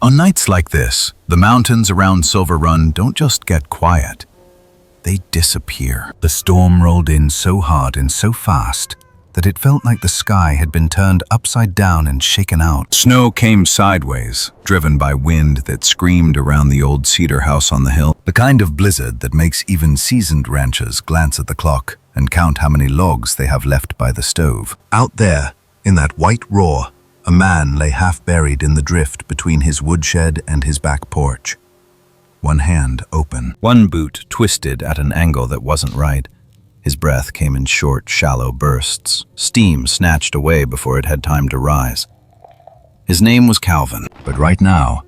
On nights like this, the mountains around Silver Run don't just get quiet. They disappear. The storm rolled in so hard and so fast that it felt like the sky had been turned upside down and shaken out. Snow came sideways, driven by wind that screamed around the old cedar house on the hill, the kind of blizzard that makes even seasoned ranchers glance at the clock and count how many logs they have left by the stove. Out there, in that white roar, a man lay half buried in the drift between his woodshed and his back porch. One hand open, one boot twisted at an angle that wasn't right. His breath came in short, shallow bursts, steam snatched away before it had time to rise. His name was Calvin, but right now,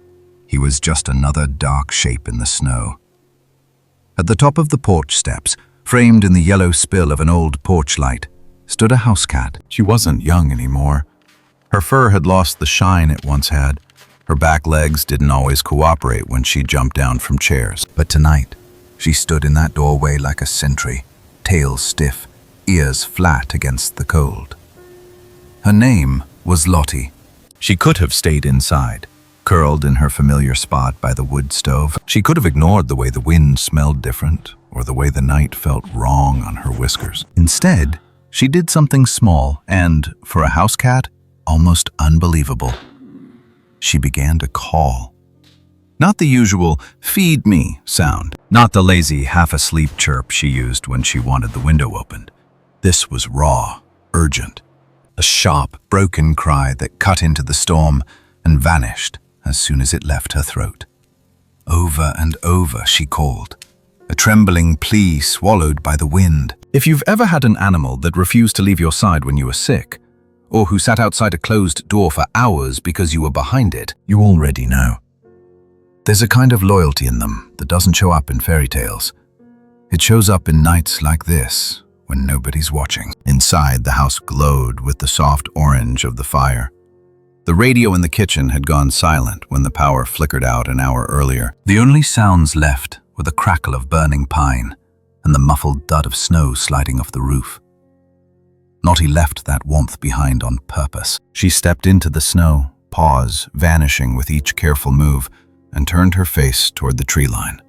he was just another dark shape in the snow. At the top of the porch steps, framed in the yellow spill of an old porch light, stood a housecat. She wasn't young anymore. Her fur had lost the shine it once had. Her back legs didn't always cooperate when she jumped down from chairs. But tonight, she stood in that doorway like a sentry, tail stiff, ears flat against the cold. Her name was Lottie. She could have stayed inside, curled in her familiar spot by the wood stove. She could have ignored the way the wind smelled different or the way the night felt wrong on her whiskers. Instead, she did something small and, for a housecat, almost unbelievable. She began to call. Not the usual "feed me" sound, not the lazy half-asleep chirp she used when she wanted the window opened. This was raw, urgent, a sharp, broken cry that cut into the storm and vanished as soon as it left her throat. Over and over she called, a trembling plea swallowed by the wind. If you've ever had an animal that refused to leave your side when you were sick, or who sat outside a closed door for hours because you were behind it, you already know. There's a kind of loyalty in them that doesn't show up in fairy tales. It shows up in nights like this, when nobody's watching. Inside, the house glowed with the soft orange of the fire. The radio in the kitchen had gone silent when the power flickered out an hour earlier. The only sounds left were the crackle of burning pine and the muffled thud of snow sliding off the roof. Lottie left that warmth behind on purpose. She stepped into the snow, pause vanishing with each careful move, and turned her face toward the tree line.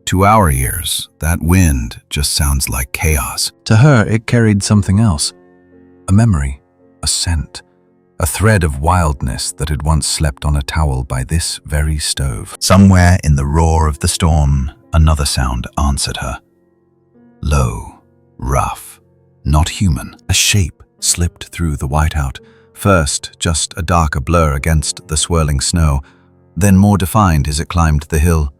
To our ears, that wind just sounds like chaos. To her, it carried something else. A memory, a scent, a thread of wildness that had once slept on a towel by this very stove. Somewhere in the roar of the storm, another sound answered her. Low, rough, not human. A shape slipped through the whiteout, first just a darker blur against the swirling snow, then more defined as it climbed the hill.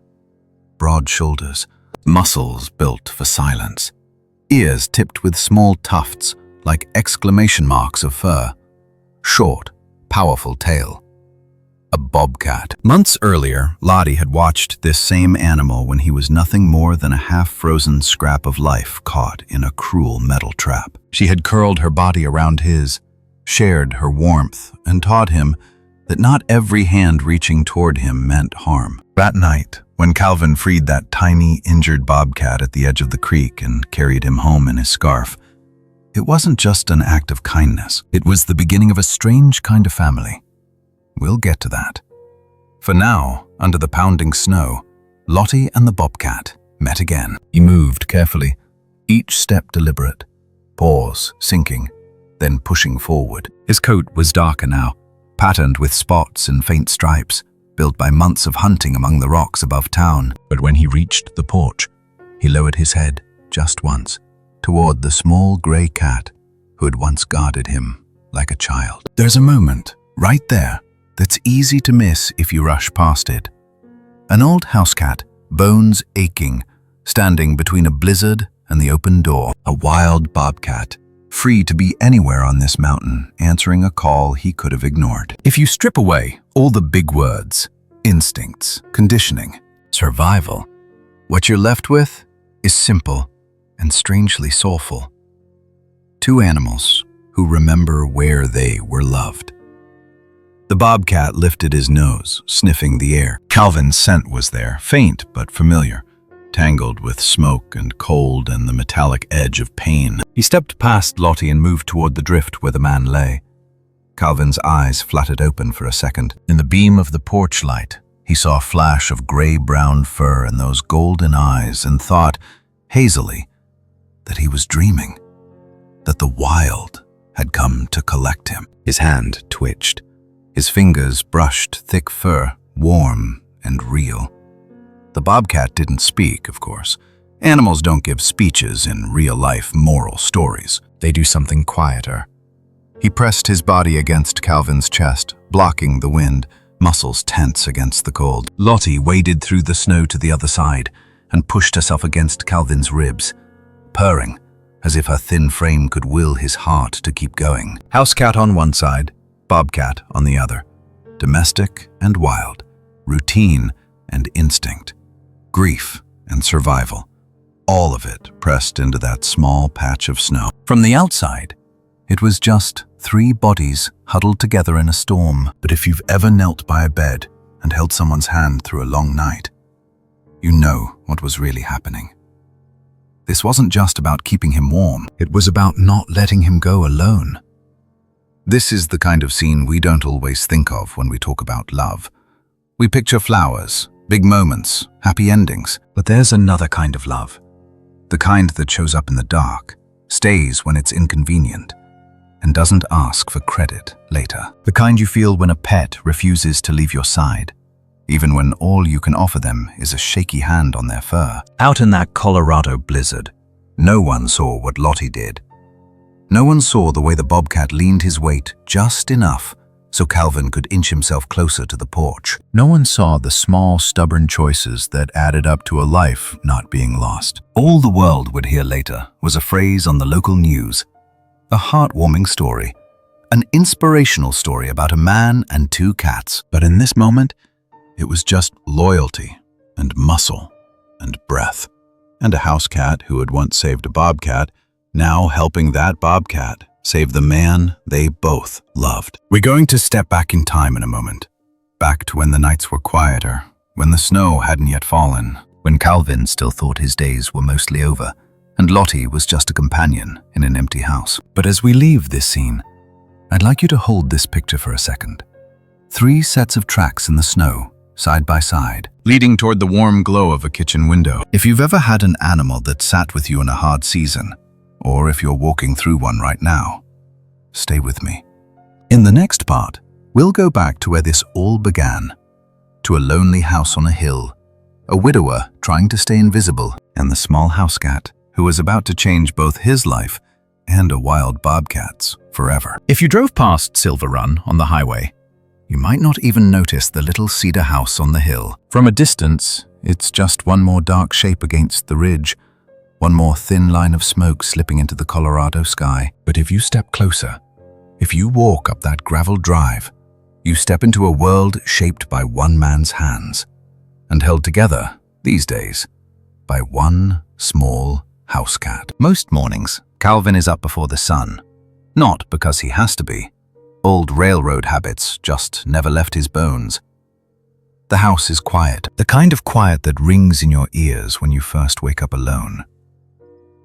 Broad shoulders, muscles built for silence, ears tipped with small tufts like exclamation marks of fur, short, powerful tail. A bobcat. Months earlier, Lottie had watched this same animal when he was nothing more than a half-frozen scrap of life caught in a cruel metal trap. She had curled her body around his, shared her warmth, and taught him that not every hand reaching toward him meant harm. That night, when Calvin freed that tiny, injured bobcat at the edge of the creek and carried him home in his scarf, it wasn't just an act of kindness. It was the beginning of a strange kind of family. We'll get to that. For now, under the pounding snow, Lottie and the bobcat met again. He moved carefully, each step deliberate, pause, sinking, then pushing forward. His coat was darker now, patterned with spots and faint stripes, built by months of hunting among the rocks above town. But when he reached the porch, he lowered his head just once, toward the small gray cat who had once guarded him like a child. There's a moment, right there, that's easy to miss if you rush past it. An old housecat, bones aching, standing between a blizzard and the open door. A wild bobcat, free to be anywhere on this mountain, answering a call he could have ignored. If you strip away all the big words, instincts, conditioning, survival, what you're left with is simple and strangely soulful. Two animals who remember where they were loved. The bobcat lifted his nose, sniffing the air. Calvin's scent was there, faint but familiar, tangled with smoke and cold and the metallic edge of pain. He stepped past Lottie and moved toward the drift where the man lay. Calvin's eyes fluttered open for a second. In the beam of the porch light, he saw a flash of gray-brown fur and those golden eyes and thought, hazily, that he was dreaming, that the wild had come to collect him. His hand twitched. His fingers brushed thick fur, warm and real. The bobcat didn't speak, of course. Animals don't give speeches in real-life moral stories. They do something quieter. He pressed his body against Calvin's chest, blocking the wind, muscles tense against the cold. Lottie waded through the snow to the other side and pushed herself against Calvin's ribs, purring, as if her thin frame could will his heart to keep going. Housecat on one side, bobcat on the other. Domestic and wild, routine and instinct, grief and survival. All of it pressed into that small patch of snow. From the outside, it was just 3 bodies huddled together in a storm. But if you've ever knelt by a bed and held someone's hand through a long night, you know what was really happening. This wasn't just about keeping him warm. It was about not letting him go alone. This is the kind of scene we don't always think of when we talk about love. We picture flowers, big moments, happy endings. But there's another kind of love. The kind that shows up in the dark, stays when it's inconvenient, and doesn't ask for credit later. The kind you feel when a pet refuses to leave your side, even when all you can offer them is a shaky hand on their fur. Out in that Colorado blizzard, no one saw what Lottie did. No one saw the way the bobcat leaned his weight just enough so Calvin could inch himself closer to the porch. No one saw the small, stubborn choices that added up to a life not being lost. All the world would hear later was a phrase on the local news, a heartwarming story, an inspirational story about a man and 2 cats. But in this moment, it was just loyalty and muscle and breath. And a house cat who had once saved a bobcat, now helping that bobcat save the man they both loved. We're going to step back in time in a moment, back to when the nights were quieter, when the snow hadn't yet fallen, when Calvin still thought his days were mostly over, and Lottie was just a companion in an empty house. But as we leave this scene, I'd like you to hold this picture for a second. 3 sets of tracks in the snow, side by side, leading toward the warm glow of a kitchen window. If you've ever had an animal that sat with you in a hard season, or if you're walking through one right now, stay with me. In the next part, we'll go back to where this all began, to a lonely house on a hill, a widower trying to stay invisible, and the small house cat who was about to change both his life and a wild bobcat's forever. If you drove past Silver Run on the highway, you might not even notice the little cedar house on the hill. From a distance, it's just one more dark shape against the ridge, one more thin line of smoke slipping into the Colorado sky. But if you step closer, if you walk up that gravel drive, you step into a world shaped by one man's hands and held together, these days, by one small house cat. Most mornings, Calvin is up before the sun, not because he has to be. Old railroad habits just never left his bones. The house is quiet, the kind of quiet that rings in your ears when you first wake up alone.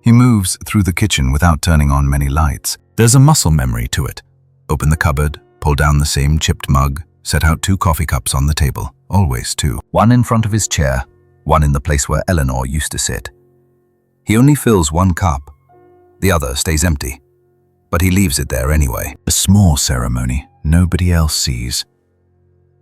He moves through the kitchen without turning on many lights. There's a muscle memory to it. Open the cupboard, pull down the same chipped mug, set out 2 coffee cups on the table, always 2. One in front of his chair, one in the place where Eleanor used to sit. He only fills 1 cup. The other stays empty, but he leaves it there anyway. A small ceremony nobody else sees.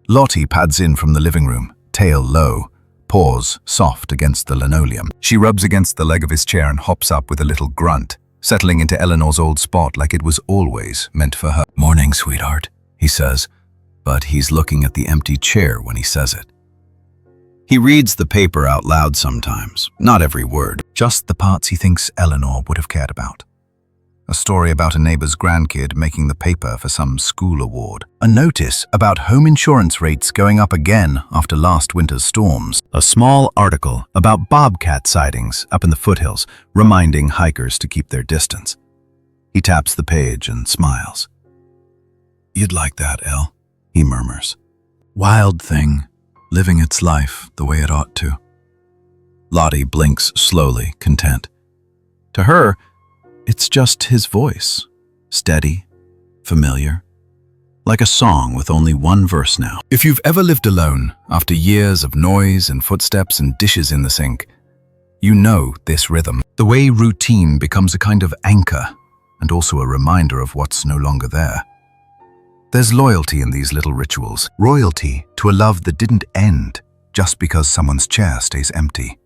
Lottie pads in from the living room, tail low, paws soft against the linoleum. She rubs against the leg of his chair and hops up with a little grunt, settling into Eleanor's old spot like it was always meant for her. "Morning, sweetheart," he says, but he's looking at the empty chair when he says it. He reads the paper out loud sometimes, not every word, just the parts he thinks Eleanor would have cared about. A story about a neighbor's grandkid making the paper for some school award. A notice about home insurance rates going up again after last winter's storms. A small article about bobcat sightings up in the foothills, reminding hikers to keep their distance. He taps the page and smiles. "You'd like that, Elle," he murmurs. "Wild thing, living its life the way it ought to." Lottie blinks slowly, content. To her, it's just his voice, steady, familiar. like a song with only one verse now. If you've ever lived alone, after years of noise and footsteps and dishes in the sink, you know this rhythm. The way routine becomes a kind of anchor and also a reminder of what's no longer there. There's loyalty in these little rituals, royalty to a love that didn't end just because someone's chair stays empty.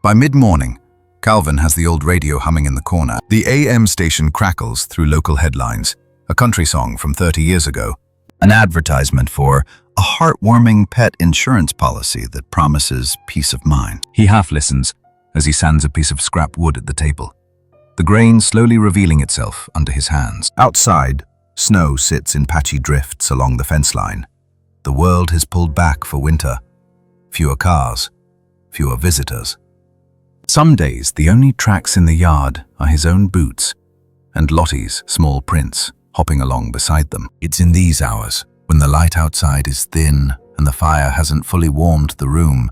By mid-morning, Calvin has the old radio humming in the corner. The AM station crackles through local headlines, a country song from 30 years ago, an advertisement for a heartwarming pet insurance policy that promises peace of mind. He half listens as he sands a piece of scrap wood at the table, the grain slowly revealing itself under his hands. Outside, snow sits in patchy drifts along the fence line. The world has pulled back for winter. Fewer cars, fewer visitors. Some days, the only tracks in the yard are his own boots and Lottie's small prints hopping along beside them. It's in these hours, when the light outside is thin and the fire hasn't fully warmed the room,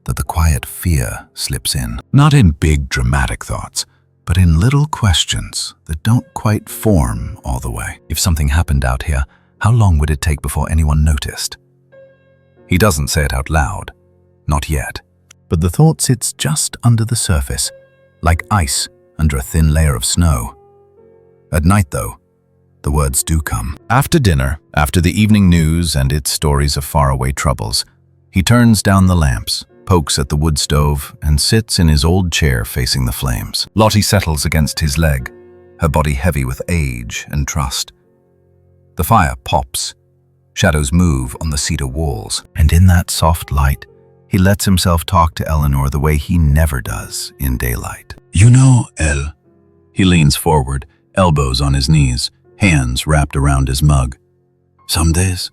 that the quiet fear slips in. Not in big dramatic thoughts, but in little questions that don't quite form all the way. If something happened out here, how long would it take before anyone noticed? He doesn't say it out loud, not yet, but the thought sits just under the surface, like ice under a thin layer of snow. At night, though, the words do come. After dinner, after the evening news and its stories of faraway troubles, he turns down the lamps, pokes at the wood stove, and sits in his old chair facing the flames. Lottie settles against his leg, her body heavy with age and trust. The fire pops. Shadows move on the cedar walls, and in that soft light, he lets himself talk to Eleanor the way he never does in daylight. You know, Elle. He leans forward, elbows on his knees, hands wrapped around his mug. Some days,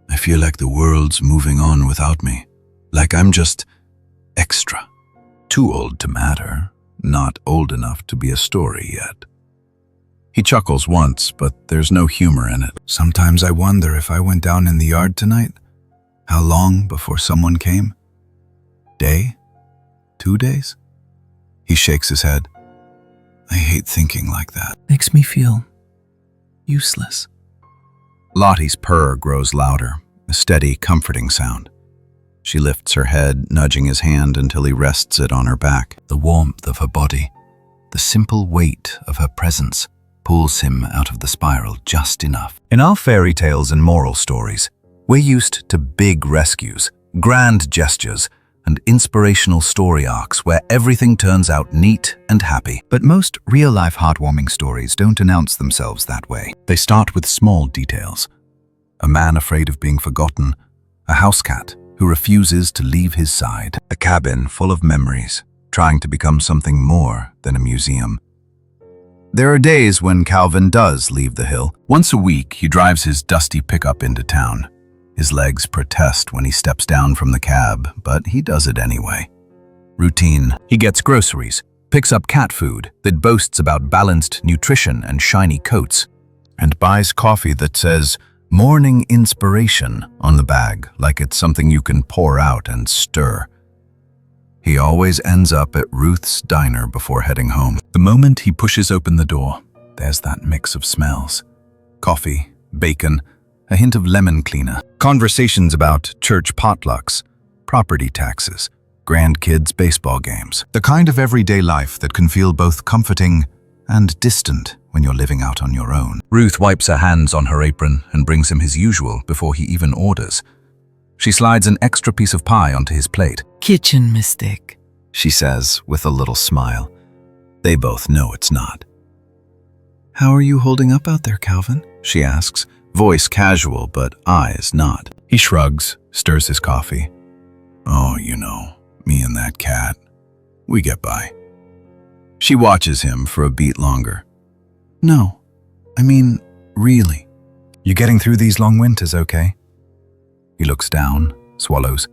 I feel like the world's moving on without me, like I'm just extra. Too old to matter, not old enough to be a story yet. He chuckles once, but there's no humor in it. Sometimes I wonder if I went down in the yard tonight, how long before someone came? Day? 2 days? He shakes his head. I hate thinking like that. Makes me feel useless. Lottie's purr grows louder, a steady, comforting sound. She lifts her head, nudging his hand until he rests it on her back. The warmth of her body, the simple weight of her presence, pulls him out of the spiral just enough. In our fairy tales and moral stories, we're used to big rescues, grand gestures, and inspirational story arcs where everything turns out neat and happy. But most real-life heartwarming stories don't announce themselves that way. They start with small details. A man afraid of being forgotten, a housecat who refuses to leave his side, a cabin full of memories, trying to become something more than a museum. There are days when Calvin does leave the hill. Once a week, he drives his dusty pickup into town. His legs protest when he steps down from the cab, but he does it anyway. Routine. He gets groceries, picks up cat food that boasts about balanced nutrition and shiny coats, and buys coffee that says morning inspiration on the bag, like it's something you can pour out and stir. He always ends up at Ruth's diner before heading home. The moment he pushes open the door, there's that mix of smells. Coffee, bacon, a hint of lemon cleaner. Conversations about church potlucks, property taxes, grandkids' baseball games. The kind of everyday life that can feel both comforting and distant when you're living out on your own. Ruth wipes her hands on her apron and brings him his usual before he even orders. She slides an extra piece of pie onto his plate. Kitchen mistake, she says with a little smile. They both know it's not. How are you holding up out there, Calvin? She asks, voice casual but eyes not. He shrugs, stirs his coffee. Oh, you know, me and that cat. We get by. She watches him for a beat longer. No, I mean, really. You getting through these long winters okay? He looks down, swallows,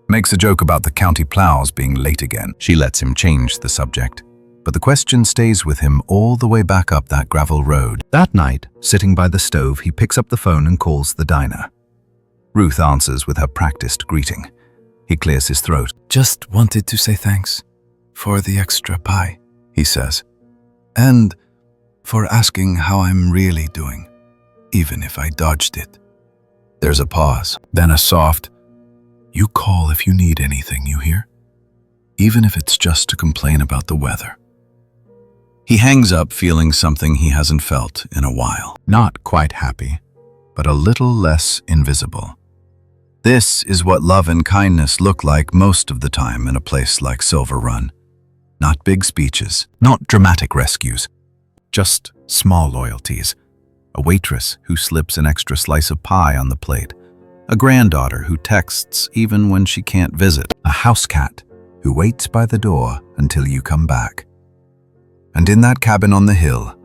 makes a joke about the county plows being late again. She lets him change the subject, but the question stays with him all the way back up that gravel road. That night, sitting by the stove, he picks up the phone and calls the diner. Ruth answers with her practiced greeting. He clears his throat. Just wanted to say thanks for the extra pie, he says, and for asking how I'm really doing. even if I dodged it. There's a pause, then a soft, "You call if you need anything, you hear? Even if it's just to complain about the weather." He hangs up feeling something he hasn't felt in a while. Not quite happy, but a little less invisible. This is what love and kindness look like most of the time in a place like Silver Run. Not big speeches, not dramatic rescues, just small loyalties. A waitress who slips an extra slice of pie on the plate. A granddaughter who texts even when she can't visit. A housecat who waits by the door until you come back. And in that cabin on the hill,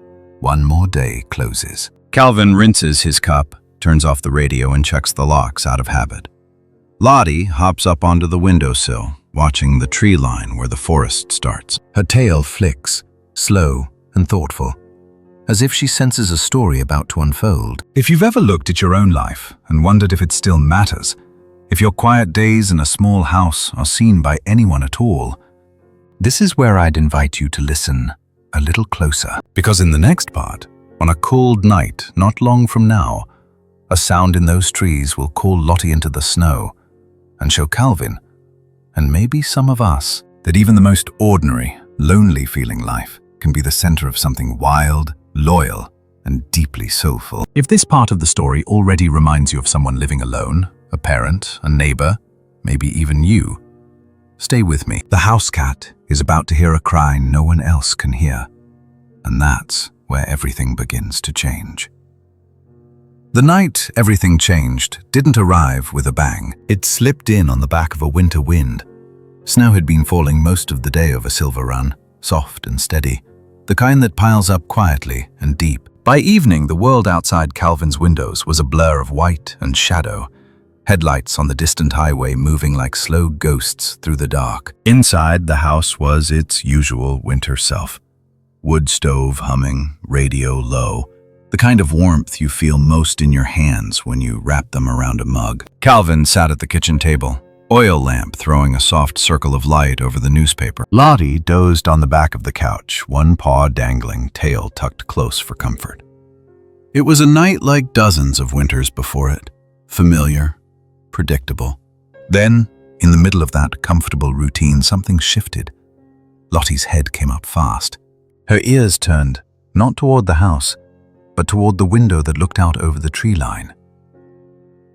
one more day closes. Calvin rinses his cup, turns off the radio and checks the locks out of habit. Lottie hops up onto the windowsill, watching the tree line where the forest starts. Her tail flicks, slow and thoughtful, as if she senses a story about to unfold. If you've ever looked at your own life and wondered if it still matters, if your quiet days in a small house are seen by anyone at all, this is where I'd invite you to listen a little closer. Because in the next part, on a cold night not long from now, a sound in those trees will call Lottie into the snow and show Calvin, and maybe some of us, that even the most ordinary, lonely feeling life can be the center of something wild, loyal, and deeply soulful. If this part of the story already reminds you of someone living alone, a parent, a neighbor, maybe even you, stay with me. The housecat is about to hear a cry no one else can hear, and that's where everything begins to change. The night everything changed didn't arrive with a bang. It slipped in on the back of a winter wind. Snow had been falling most of the day over Silver Run, soft and steady, the kind that piles up quietly and deep. By evening, the world outside Calvin's windows was a blur of white and shadow, headlights on the distant highway moving like slow ghosts through the dark. Inside, the house was its usual winter self. Wood stove humming, radio low, the kind of warmth you feel most in your hands when you wrap them around a mug. Calvin sat at the kitchen table, oil lamp throwing a soft circle of light over the newspaper. Lottie dozed on the back of the couch, one paw dangling, tail tucked close for comfort. It was a night like dozens of winters before it, familiar, predictable. Then, in the middle of that comfortable routine, something shifted. Lottie's head came up fast. Her ears turned, not toward the house, but toward the window that looked out over the tree line.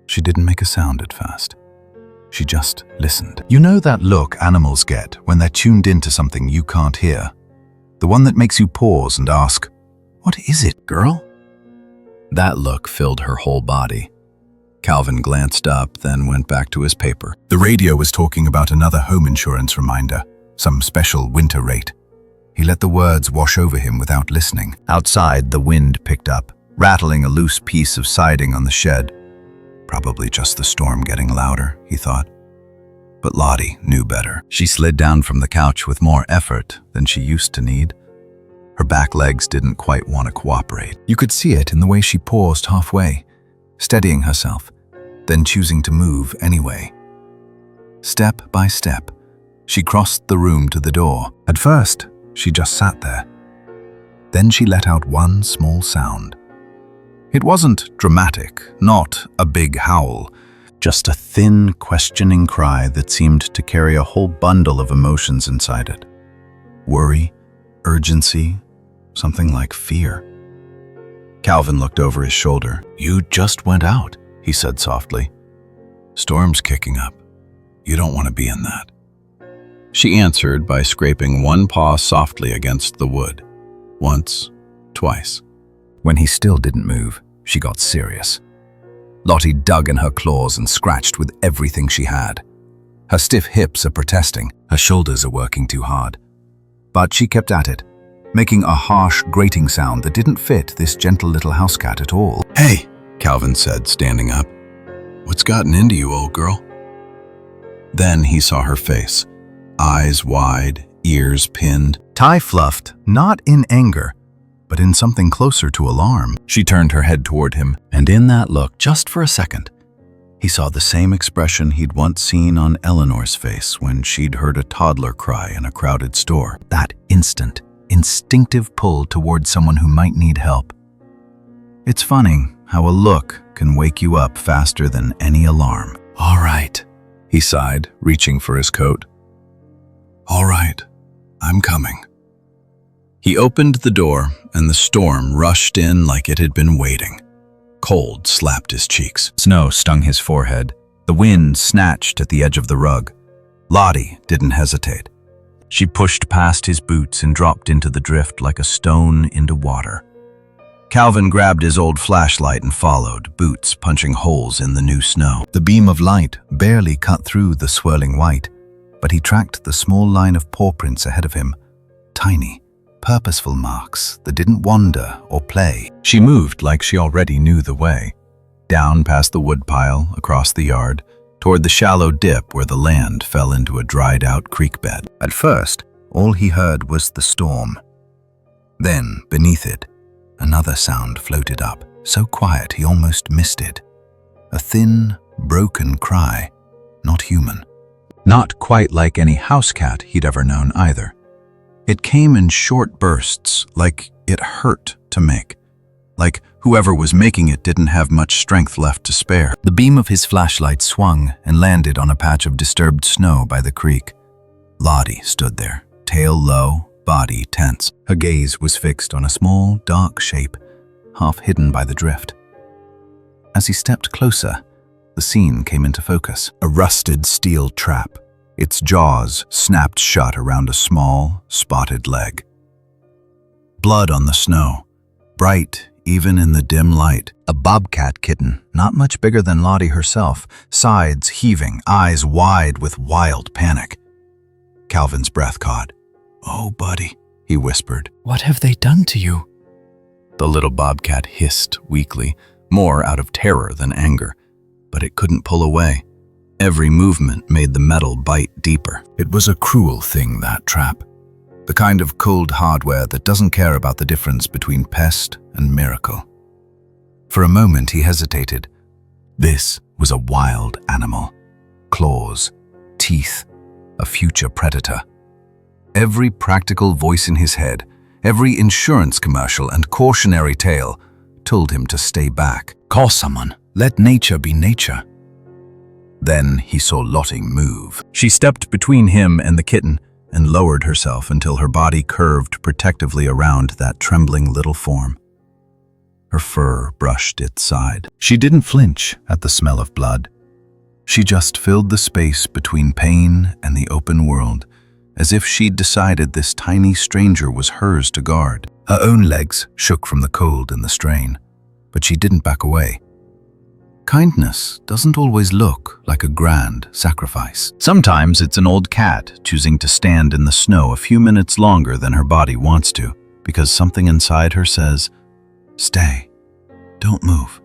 She didn't make a sound at first. She just listened. You know that look animals get when they're tuned into something you can't hear? The one that makes you pause and ask, "What is it, girl?" That look filled her whole body. Calvin glanced up, then went back to his paper. The radio was talking about another home insurance reminder, some special winter rate. He let the words wash over him without listening. Outside, the wind picked up, rattling a loose piece of siding on the shed. Probably just the storm getting louder, he thought. But Lottie knew better. She slid down from the couch with more effort than she used to need. Her back legs didn't quite want to cooperate. You could see it in the way she paused halfway, steadying herself, then choosing to move anyway. Step by step, she crossed the room to the door. At first, she just sat there. Then she let out one small sound. It wasn't dramatic, not a big howl, just a thin, questioning cry that seemed to carry a whole bundle of emotions inside it. Worry, urgency, something like fear. Calvin looked over his shoulder. "You just went out," he said softly. "Storm's kicking up. You don't want to be in that." She answered by scraping one paw softly against the wood. Once, twice. When he still didn't move, she got serious. Lottie dug in her claws and scratched with everything she had. Her stiff hips are protesting, her shoulders are working too hard. But she kept at it, making a harsh, grating sound that didn't fit this gentle little housecat at all. "Hey," Calvin said, standing up. "What's gotten into you, old girl?" Then he saw her face. Eyes wide, ears pinned. Tie fluffed, not in anger, but in something closer to alarm. She turned her head toward him, and in that look, just for a second, he saw the same expression he'd once seen on Eleanor's face when she'd heard a toddler cry in a crowded store. That instant, instinctive pull toward someone who might need help. It's funny how a look can wake you up faster than any alarm. "All right," he sighed, reaching for his coat. "All right, I'm coming." He opened the door, and the storm rushed in like it had been waiting. Cold slapped his cheeks. Snow stung his forehead. The wind snatched at the edge of the rug. Lottie didn't hesitate. She pushed past his boots and dropped into the drift like a stone into water. Calvin grabbed his old flashlight and followed, boots punching holes in the new snow. The beam of light barely cut through the swirling white, but he tracked the small line of paw prints ahead of him. Tiny, purposeful marks that didn't wander or play. She moved like she already knew the way. Down past the woodpile, across the yard, toward the shallow dip where the land fell into a dried-out creek bed. At first, all he heard was the storm. Then, beneath it, another sound floated up, so quiet he almost missed it. A thin, broken cry, not human. Not quite like any housecat he'd ever known either. It came in short bursts, like it hurt to make. Like whoever was making it didn't have much strength left to spare. The beam of his flashlight swung and landed on a patch of disturbed snow by the creek. Lottie stood there, tail low, body tense. Her gaze was fixed on a small, dark shape, half hidden by the drift. As he stepped closer, the scene came into focus. A rusted steel trap, its jaws snapped shut around a small, spotted leg. Blood on the snow, bright even in the dim light. A bobcat kitten, not much bigger than Lottie herself, sides heaving, eyes wide with wild panic. Calvin's breath caught. "Oh, buddy," he whispered. "What have they done to you?" The little bobcat hissed weakly, more out of terror than anger, but it couldn't pull away. Every movement made the metal bite deeper. It was a cruel thing, that trap. The kind of cold hardware that doesn't care about the difference between pest and miracle. For a moment he hesitated. This was a wild animal. Claws, teeth, a future predator. Every practical voice in his head, every insurance commercial and cautionary tale told him to stay back. Call someone. Let nature be nature. Then he saw Lottie move. She stepped between him and the kitten and lowered herself until her body curved protectively around that trembling little form. Her fur brushed its side. She didn't flinch at the smell of blood. She just filled the space between pain and the open world, as if she'd decided this tiny stranger was hers to guard. Her own legs shook from the cold and the strain, but she didn't back away. Kindness doesn't always look like a grand sacrifice. Sometimes it's an old cat choosing to stand in the snow a few minutes longer than her body wants to, because something inside her says, "Stay. Don't move.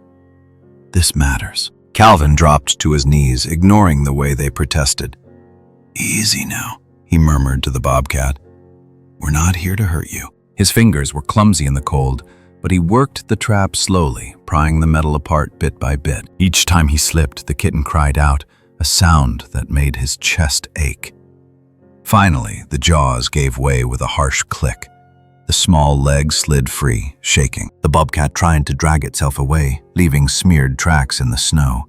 This matters." Calvin dropped to his knees, ignoring the way they protested. "Easy now," he murmured to the bobcat. "We're not here to hurt you." His fingers were clumsy in the cold, but he worked the trap slowly, prying the metal apart bit by bit. Each time he slipped, the kitten cried out, a sound that made his chest ache. Finally, the jaws gave way with a harsh click. The small leg slid free, shaking. The bobcat tried to drag itself away, leaving smeared tracks in the snow.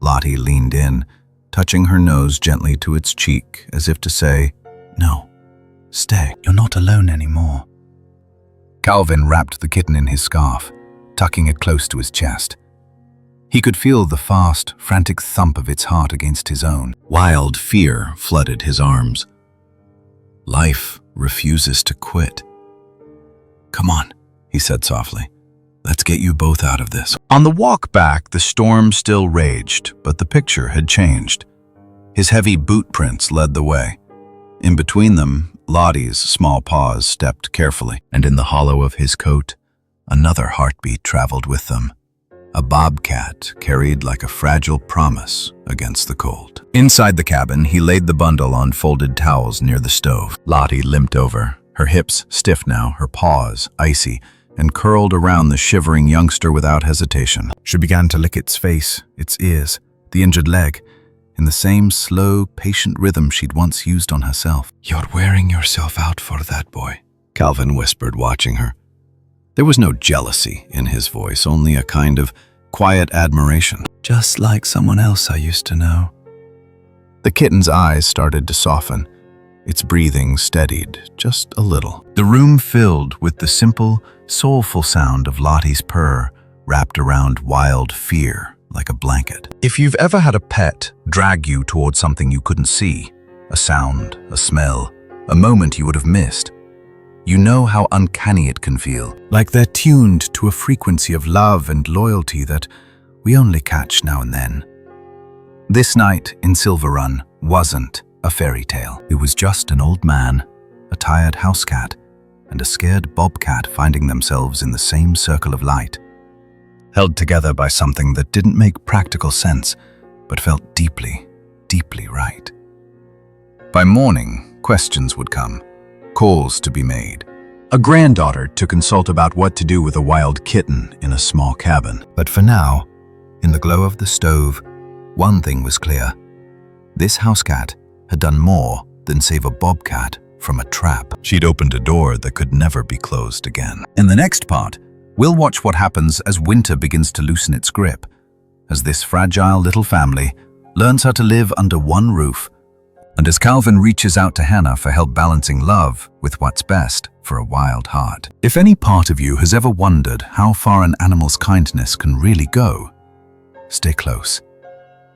Lottie leaned in, touching her nose gently to its cheek, as if to say, "No, stay. You're not alone anymore." Calvin wrapped the kitten in his scarf, tucking it close to his chest. He could feel the fast, frantic thump of its heart against his own. Wild fear flooded his arms. Life refuses to quit. "Come on," he said softly. "Let's get you both out of this." On the walk back, the storm still raged, but the picture had changed. His heavy boot prints led the way. In between them, Lottie's small paws stepped carefully, and in the hollow of his coat, another heartbeat traveled with them. A bobcat carried like a fragile promise against the cold. Inside the cabin, he laid the bundle on folded towels near the stove. Lottie limped over, her hips stiff now, her paws icy, and curled around the shivering youngster without hesitation. She began to lick its face, its ears, the injured leg, in the same slow, patient rhythm she'd once used on herself. "You're wearing yourself out for that boy," Calvin whispered, watching her. There was no jealousy in his voice, only a kind of quiet admiration. Just like someone else I used to know. The kitten's eyes started to soften. Its breathing steadied just a little. The room filled with the simple, soulful sound of Lottie's purr wrapped around wild fear like a blanket. If you've ever had a pet drag you towards something you couldn't see, a sound, a smell, a moment you would have missed, you know how uncanny it can feel. Like they're tuned to a frequency of love and loyalty that we only catch now and then. This night in Silver Run wasn't a fairy tale. It was just an old man, a tired housecat, and a scared bobcat finding themselves in the same circle of light, held together by something that didn't make practical sense, but felt deeply, deeply right. By morning, questions would come, calls to be made. A granddaughter to consult about what to do with a wild kitten in a small cabin. But for now, in the glow of the stove, one thing was clear. This housecat had done more than save a bobcat from a trap. She'd opened a door that could never be closed again. In the next part, we'll watch what happens as winter begins to loosen its grip, as this fragile little family learns how to live under one roof, and as Calvin reaches out to Hannah for help balancing love with what's best for a wild heart. If any part of you has ever wondered how far an animal's kindness can really go, stay close.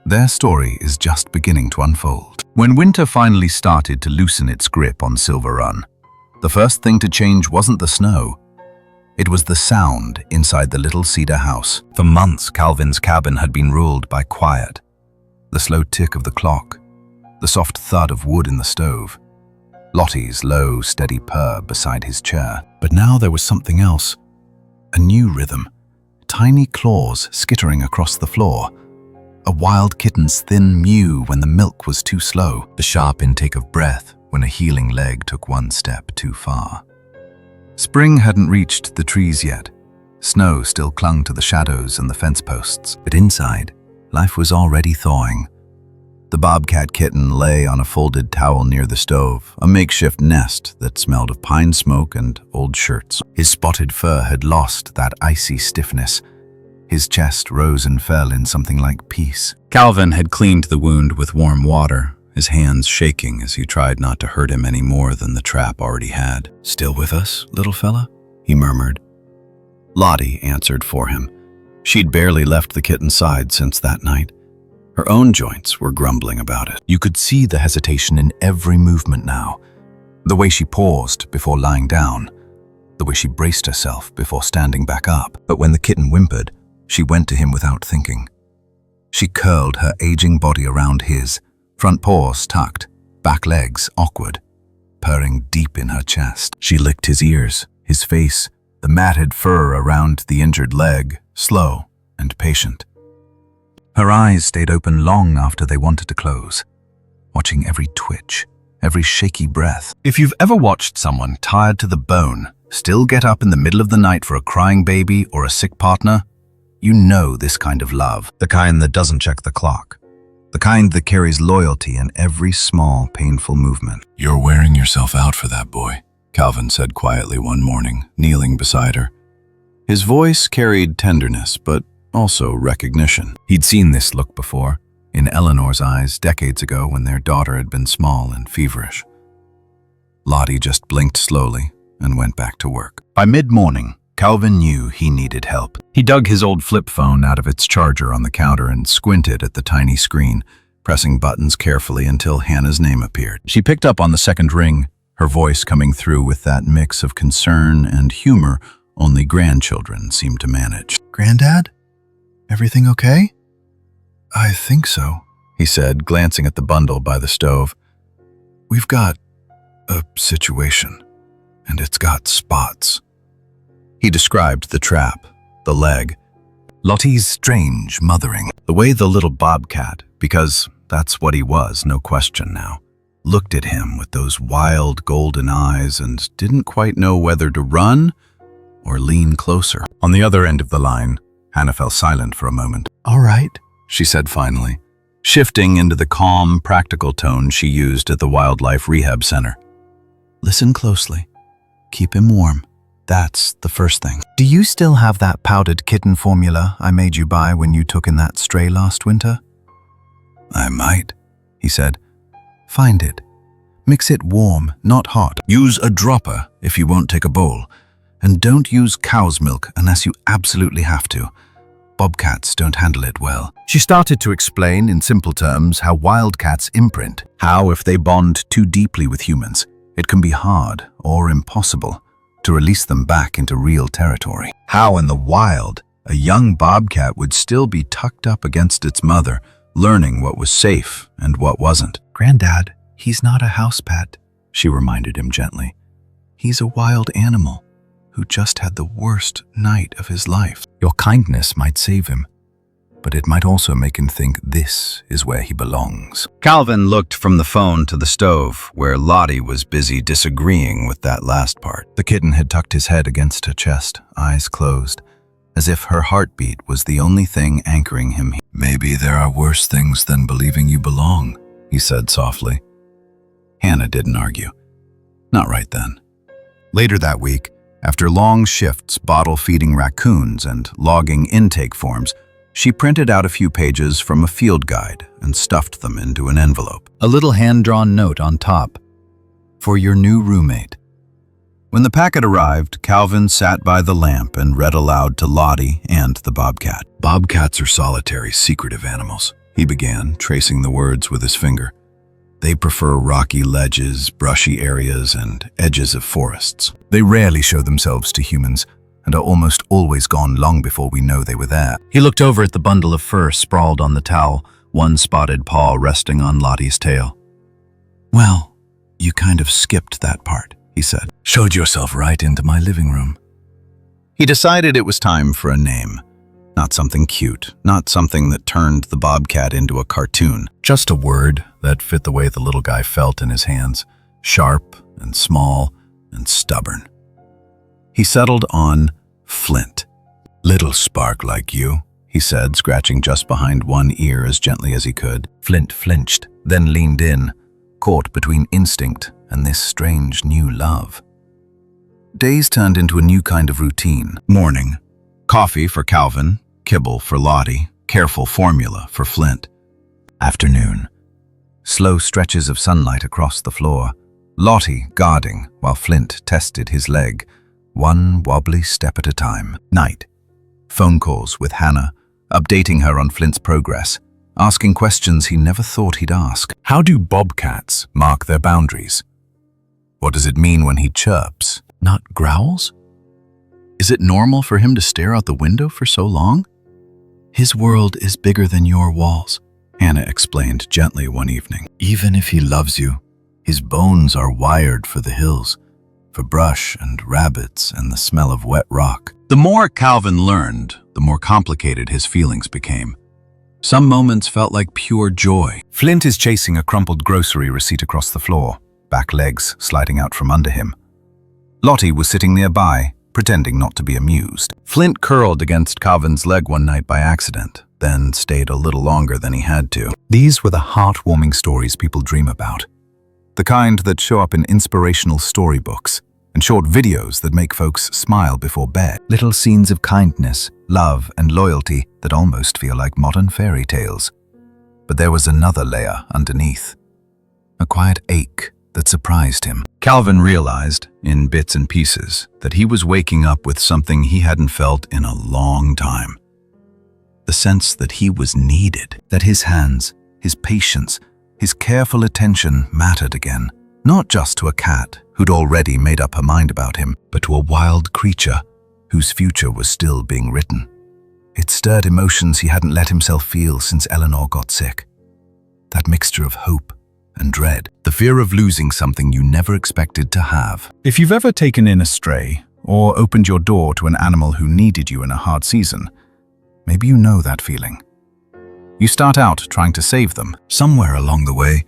Their story is just beginning to unfold. When winter finally started to loosen its grip on Silver Run, the first thing to change wasn't the snow. It was the sound inside the little cedar house. For months, Calvin's cabin had been ruled by quiet. The slow tick of the clock, the soft thud of wood in the stove, Lottie's low, steady purr beside his chair. But now there was something else. A new rhythm. Tiny claws skittering across the floor. A wild kitten's thin mew when the milk was too slow. The sharp intake of breath when a healing leg took one step too far. Spring hadn't reached the trees yet. Snow still clung to the shadows and the fence posts. But inside, life was already thawing. The bobcat kitten lay on a folded towel near the stove, a makeshift nest that smelled of pine smoke and old shirts. His spotted fur had lost that icy stiffness. His chest rose and fell in something like peace. Calvin had cleaned the wound with warm water, his hands shaking as he tried not to hurt him any more than the trap already had. "Still with us, little fella?" he murmured. Lottie answered for him. She'd barely left the kitten's side since that night. Her own joints were grumbling about it. You could see the hesitation in every movement now. The way she paused before lying down. The way she braced herself before standing back up. But when the kitten whimpered, she went to him without thinking. She curled her aging body around his, front paws tucked, back legs awkward, purring deep in her chest. She licked his ears, his face, the matted fur around the injured leg, slow and patient. Her eyes stayed open long after they wanted to close, watching every twitch, every shaky breath. If you've ever watched someone tired to the bone still get up in the middle of the night for a crying baby or a sick partner, you know this kind of love. The kind that doesn't check the clock. The kind that carries loyalty in every small, painful movement. "You're wearing yourself out for that boy," Calvin said quietly one morning, kneeling beside her. His voice carried tenderness, but also recognition. He'd seen this look before, in Eleanor's eyes decades ago when their daughter had been small and feverish. Lottie just blinked slowly and went back to work. By mid-morning, Calvin knew he needed help. He dug his old flip phone out of its charger on the counter and squinted at the tiny screen, pressing buttons carefully until Hannah's name appeared. She picked up on the second ring, her voice coming through with that mix of concern and humor only grandchildren seem to manage. "Granddad? Everything okay?" "I think so," he said, glancing at the bundle by the stove. "We've got a situation, and it's got spots." He described the trap, the leg, Lottie's strange mothering, the way the little bobcat, because that's what he was, no question now, looked at him with those wild golden eyes and didn't quite know whether to run or lean closer. On the other end of the line, Hannah fell silent for a moment. "All right," she said finally, shifting into the calm, practical tone she used at the wildlife rehab center. "Listen closely. Keep him warm. That's the first thing. Do you still have that powdered kitten formula I made you buy when you took in that stray last winter? I might, he said. Find it. Mix it warm, not hot. Use a dropper if you won't take a bowl. And don't use cow's milk unless you absolutely have to. Bobcats don't handle it well. She started to explain in simple terms how wildcats imprint. How if they bond too deeply with humans, it can be hard or impossible to release them back into real territory. How in the wild, a young bobcat would still be tucked up against its mother, learning what was safe and what wasn't. Granddad, he's not a house pet, she reminded him gently. He's a wild animal who just had the worst night of his life. Your kindness might save him, but it might also make him think this is where he belongs. Calvin looked from the phone to the stove, where Lottie was busy disagreeing with that last part. The kitten had tucked his head against her chest, eyes closed, as if her heartbeat was the only thing anchoring him. Maybe there are worse things than believing you belong, he said softly. Hannah didn't argue. Not right then. Later that week, after long shifts bottle-feeding raccoons and logging intake forms, she printed out a few pages from a field guide and stuffed them into an envelope. A little hand-drawn note on top. For your new roommate. When the packet arrived, Calvin sat by the lamp and read aloud to Lottie and the bobcat. Bobcats are solitary, secretive animals, he began, tracing the words with his finger. They prefer rocky ledges, brushy areas, and edges of forests. They rarely show themselves to humans and are almost always gone long before we know they were there. He looked over at the bundle of fur sprawled on the towel, one spotted paw resting on Lottie's tail. Well, you kind of skipped that part, he said. Showed yourself right into my living room. He decided it was time for a name. Not something cute, not something that turned the bobcat into a cartoon. Just a word that fit the way the little guy felt in his hands, sharp and small and stubborn. He settled on Flint. Little spark like you, he said, scratching just behind one ear as gently as he could. Flint flinched, then leaned in, caught between instinct and this strange new love. Days turned into a new kind of routine. Morning, coffee for Calvin, kibble for Lottie, careful formula for Flint. Afternoon, slow stretches of sunlight across the floor, Lottie guarding while Flint tested his leg, one wobbly step at a time. Night, phone calls with Hannah, updating her on Flint's progress, asking questions he never thought he'd ask. How do bobcats mark their boundaries? What does it mean when he chirps, not growls? Is it normal for him to stare out the window for so long? His world is bigger than your walls, Hannah explained gently one evening. Even if he loves you, his bones are wired for the hills, for brush and rabbits and the smell of wet rock. The more Calvin learned, the more complicated his feelings became. Some moments felt like pure joy. Flint is chasing a crumpled grocery receipt across the floor, back legs sliding out from under him. Lottie was sitting nearby, pretending not to be amused. Flint curled against Calvin's leg one night by accident, then stayed a little longer than he had to. These were the heartwarming stories people dream about. The kind that show up in inspirational storybooks and short videos that make folks smile before bed. Little scenes of kindness, love, and loyalty that almost feel like modern fairy tales. But there was another layer underneath. A quiet ache that surprised him. Calvin realized, in bits and pieces, that he was waking up with something he hadn't felt in a long time. The sense that he was needed, that his hands, his patience, his careful attention mattered again, not just to a cat who'd already made up her mind about him, but to a wild creature whose future was still being written. It stirred emotions he hadn't let himself feel since Eleanor got sick. That mixture of hope and dread, the fear of losing something you never expected to have. If you've ever taken in a stray, or opened your door to an animal who needed you in a hard season, maybe you know that feeling. You start out trying to save them. Somewhere along the way,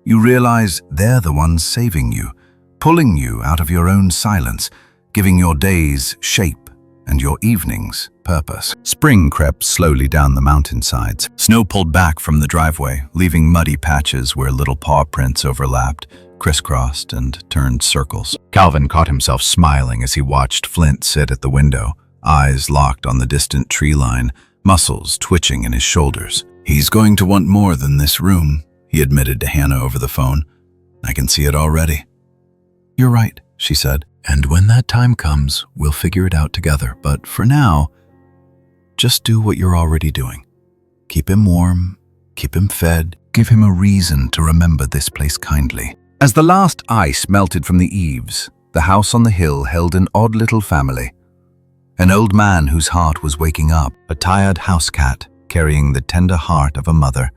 you realize they're the ones saving you, pulling you out of your own silence, giving your days shape and your evenings purpose. Spring crept slowly down the mountainsides. Snow pulled back from the driveway, leaving muddy patches where little paw prints overlapped, crisscrossed and turned circles. Calvin caught himself smiling as he watched Flint sit at the window, eyes locked on the distant tree line, muscles twitching in his shoulders. "He's going to want more than this room," he admitted to Hannah over the phone. "I can see it already." "You're right," she said. "And when that time comes, we'll figure it out together. But for now, just do what you're already doing. Keep him warm, keep him fed, give him a reason to remember this place kindly." As the last ice melted from the eaves, the house on the hill held an odd little family. An old man whose heart was waking up, a tired housecat carrying the tender heart of a mother,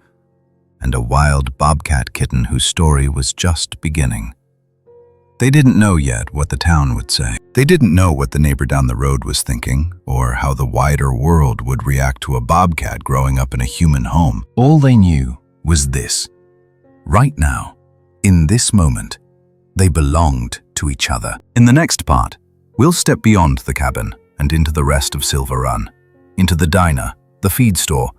and a wild bobcat kitten whose story was just beginning. They didn't know yet what the town would say. They didn't know what the neighbor down the road was thinking, or how the wider world would react to a bobcat growing up in a human home. All they knew was this. Right now, in this moment, they belonged to each other. In the next part, we'll step beyond the cabin and into the rest of Silver Run, into the diner, the feed store,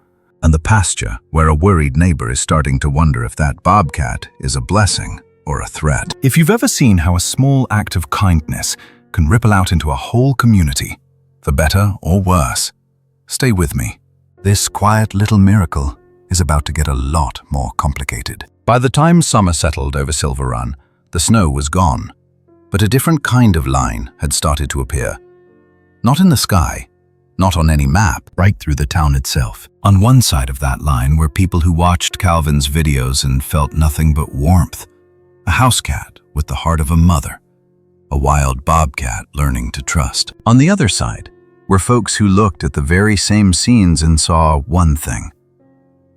and the pasture where a worried neighbor is starting to wonder if that bobcat is a blessing or a threat. If you've ever seen how a small act of kindness can ripple out into a whole community, for better or worse, stay with me. This quiet little miracle is about to get a lot more complicated. By the time summer settled over Silver Run, the snow was gone, but a different kind of line had started to appear. Not in the sky, not on any map, right through the town itself. On one side of that line were people who watched Calvin's videos and felt nothing but warmth. A housecat with the heart of a mother, a wild bobcat learning to trust. On the other side were folks who looked at the very same scenes and saw one thing.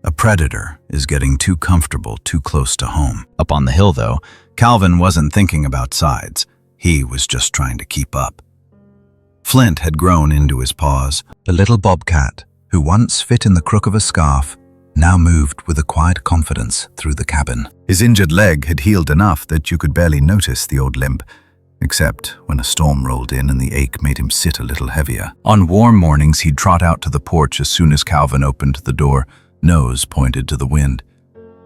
A predator is getting too comfortable too close to home. Up on the hill, though, Calvin wasn't thinking about sides. He was just trying to keep up. Flint had grown into his paws. The little bobcat, who once fit in the crook of a scarf, now moved with a quiet confidence through the cabin. His injured leg had healed enough that you could barely notice the old limp, except when a storm rolled in and the ache made him sit a little heavier. On warm mornings, he'd trot out to the porch as soon as Calvin opened the door, nose pointed to the wind.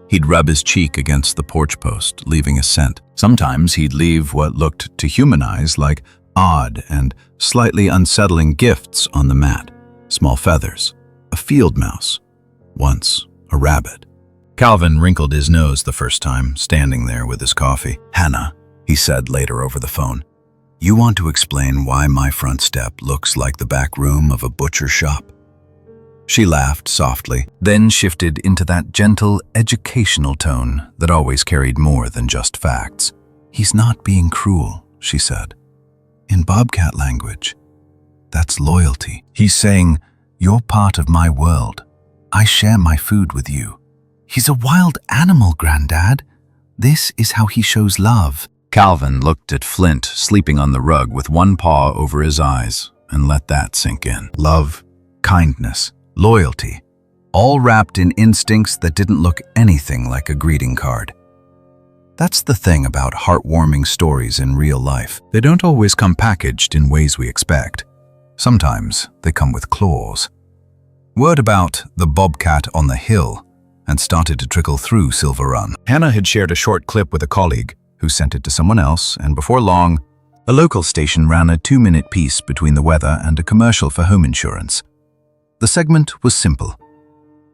He'd rub his cheek against the porch post, leaving a scent. Sometimes he'd leave what looked to human eyes like odd and slightly unsettling gifts on the mat. Small feathers, a field mouse, once a rabbit. Calvin wrinkled his nose the first time, standing there with his coffee. "Hannah," he said later over the phone, "you want to explain why my front step looks like the back room of a butcher shop?" She laughed softly, then shifted into that gentle, educational tone that always carried more than just facts. "He's not being cruel," she said. "In bobcat language, that's loyalty. He's saying, you're part of my world. I share my food with you. He's a wild animal, Granddad. This is how he shows love." Calvin looked at Flint sleeping on the rug with one paw over his eyes and let that sink in. Love, kindness, loyalty, all wrapped in instincts that didn't look anything like a greeting card. That's the thing about heartwarming stories in real life. They don't always come packaged in ways we expect. Sometimes they come with claws. Word about the bobcat on the hill had started to trickle through Silver Run. Hannah had shared a short clip with a colleague who sent it to someone else, and before long, a local station ran a 2-minute piece between the weather and a commercial for home insurance. The segment was simple.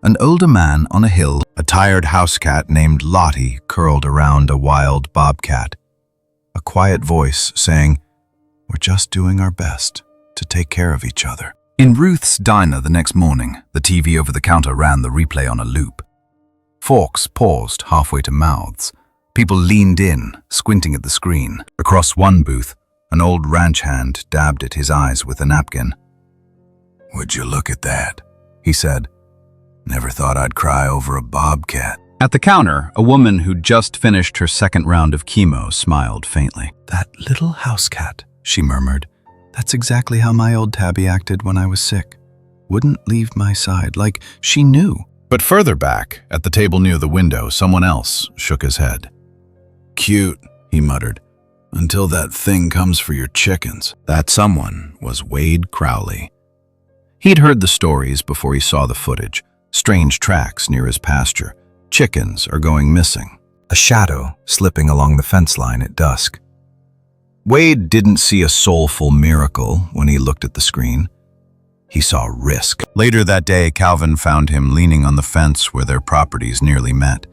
An older man on a hill, a tired housecat named Lottie curled around a wild bobcat. A quiet voice saying, "We're just doing our best to take care of each other." In Ruth's diner the next morning, the TV over the counter ran the replay on a loop. Forks paused halfway to mouths. People leaned in, squinting at the screen. Across one booth, an old ranch hand dabbed at his eyes with a napkin. "Would you look at that?" he said. "Never thought I'd cry over a bobcat." At the counter, a woman who'd just finished her second round of chemo smiled faintly. "That little housecat," she murmured. "That's exactly how my old Tabby acted when I was sick. Wouldn't leave my side, like she knew." But further back, at the table near the window, someone else shook his head. "Cute," he muttered, "until that thing comes for your chickens." That someone was Wade Crowley. He'd heard the stories before he saw the footage. Strange tracks near his pasture. Chickens are going missing. a shadow slipping along the fence line at dusk. Wade didn't see a soulful miracle when he looked at the screen. He saw risk. Later that day, Calvin found him leaning on the fence where their properties nearly met.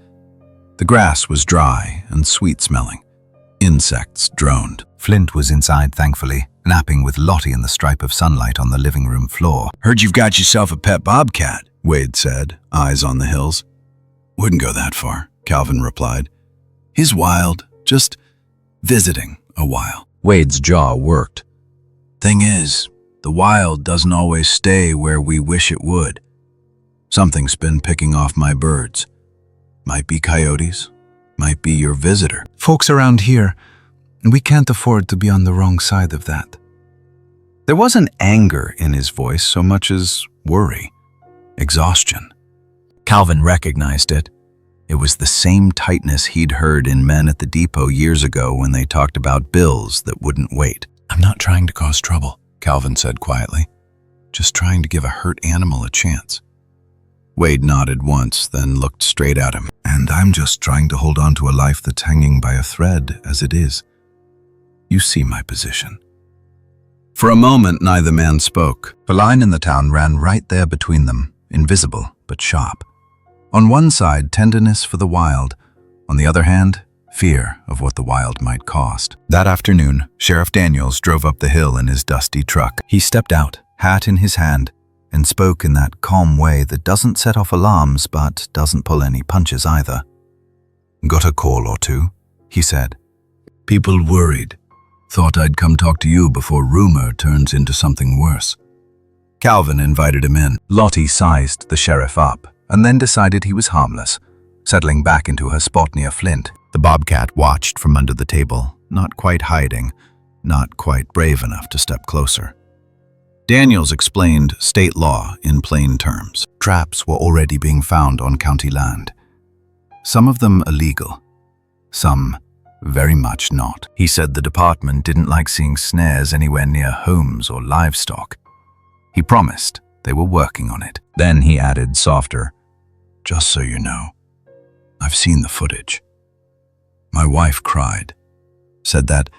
The grass was dry and sweet-smelling. Insects droned. Flint was inside, thankfully, napping with Lottie in the stripe of sunlight on the living room floor. "Heard you've got yourself a pet bobcat," Wade said, eyes on the hills. "Wouldn't go that far," Calvin replied. "He's wild, just visiting a while." Wade's jaw worked. "Thing is, the wild doesn't always stay where we wish it would. Something's been picking off my birds. Might be coyotes, might be your visitor." Folks around here, we can't afford to be on the wrong side of that. There wasn't anger in his voice so much as worry, exhaustion. Calvin recognized it. It was the same tightness he'd heard in men at the depot years ago when they talked about bills that wouldn't wait. "I'm not trying to cause trouble," Calvin said quietly. "Just trying to give a hurt animal a chance." Wade nodded once, then looked straight at him. "And I'm just trying to hold on to a life that's hanging by a thread as it is. You see my position." For a moment, neither man spoke. The line in the town ran right there between them, invisible but sharp. On one side, tenderness for the wild. On the other hand, fear of what the wild might cost. That afternoon, Sheriff Daniels drove up the hill in his dusty truck. He stepped out, hat in his hand, and spoke in that calm way that doesn't set off alarms but doesn't pull any punches either. "Got a call or two," he said. "People worried. Thought I'd come talk to you before rumor turns into something worse." Calvin invited him in. Lottie sized the sheriff up and then decided he was harmless, settling back into her spot near Flint. The bobcat watched from under the table, not quite hiding, not quite brave enough to step closer. Daniels explained state law in plain terms. Traps were already being found on county land. Some of them illegal, some very much not. He said the department didn't like seeing snares anywhere near homes or livestock. He promised they were working on it. Then he added softer, "Just so you know, I've seen the footage. My wife cried, said that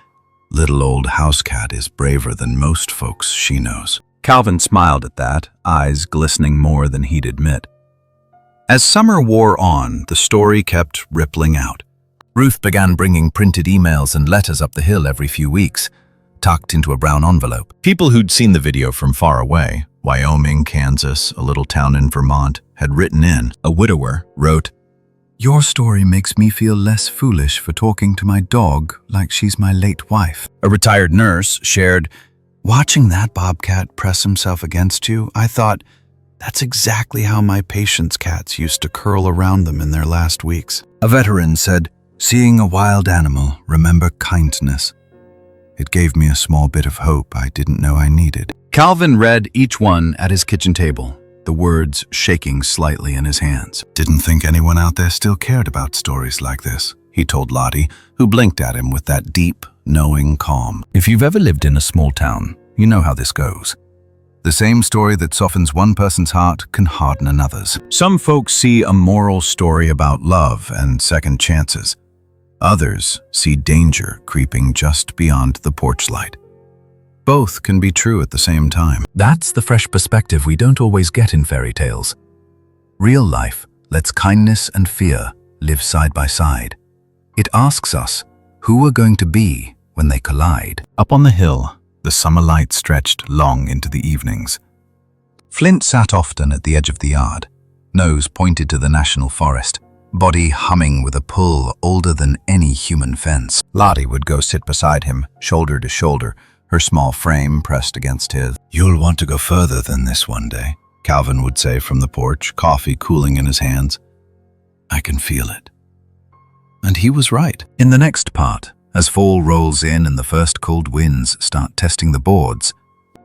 little old housecat is braver than most folks she knows." Calvin smiled at that, eyes glistening more than he'd admit. As summer wore on, the story kept rippling out. Ruth began bringing printed emails and letters up the hill every few weeks, tucked into a brown envelope. People who'd seen the video from far away, Wyoming, Kansas, a little town in Vermont, had written in. A widower wrote, "Your story makes me feel less foolish for talking to my dog like she's my late wife." A retired nurse shared, "Watching that bobcat press himself against you, I thought, that's exactly how my patients' cats used to curl around them in their last weeks." A veteran said, "Seeing a wild animal, remember kindness. It gave me a small bit of hope I didn't know I needed." Calvin read each one at his kitchen table, the words shaking slightly in his hands. "Didn't think anyone out there still cared about stories like this," he told Lottie, who blinked at him with that deep, knowing calm. "If you've ever lived in a small town, you know how this goes. The same story that softens one person's heart can harden another's. Some folks see a moral story about love and second chances. Others see danger creeping just beyond the porch light. Both can be true at the same time. That's the fresh perspective we don't always get in fairy tales. Real life lets kindness and fear live side by side. It asks us who we're going to be when they collide. Up on the hill, the summer light stretched long into the evenings. Flint sat often at the edge of the yard, nose pointed to the national forest, body humming with a pull older than any human fence. Lottie would go sit beside him, shoulder to shoulder, her small frame pressed against his. "You'll want to go further than this one day," Calvin would say from the porch, coffee cooling in his hands. "I can feel it." And he was right. In the next part, as fall rolls in and the first cold winds start testing the boards,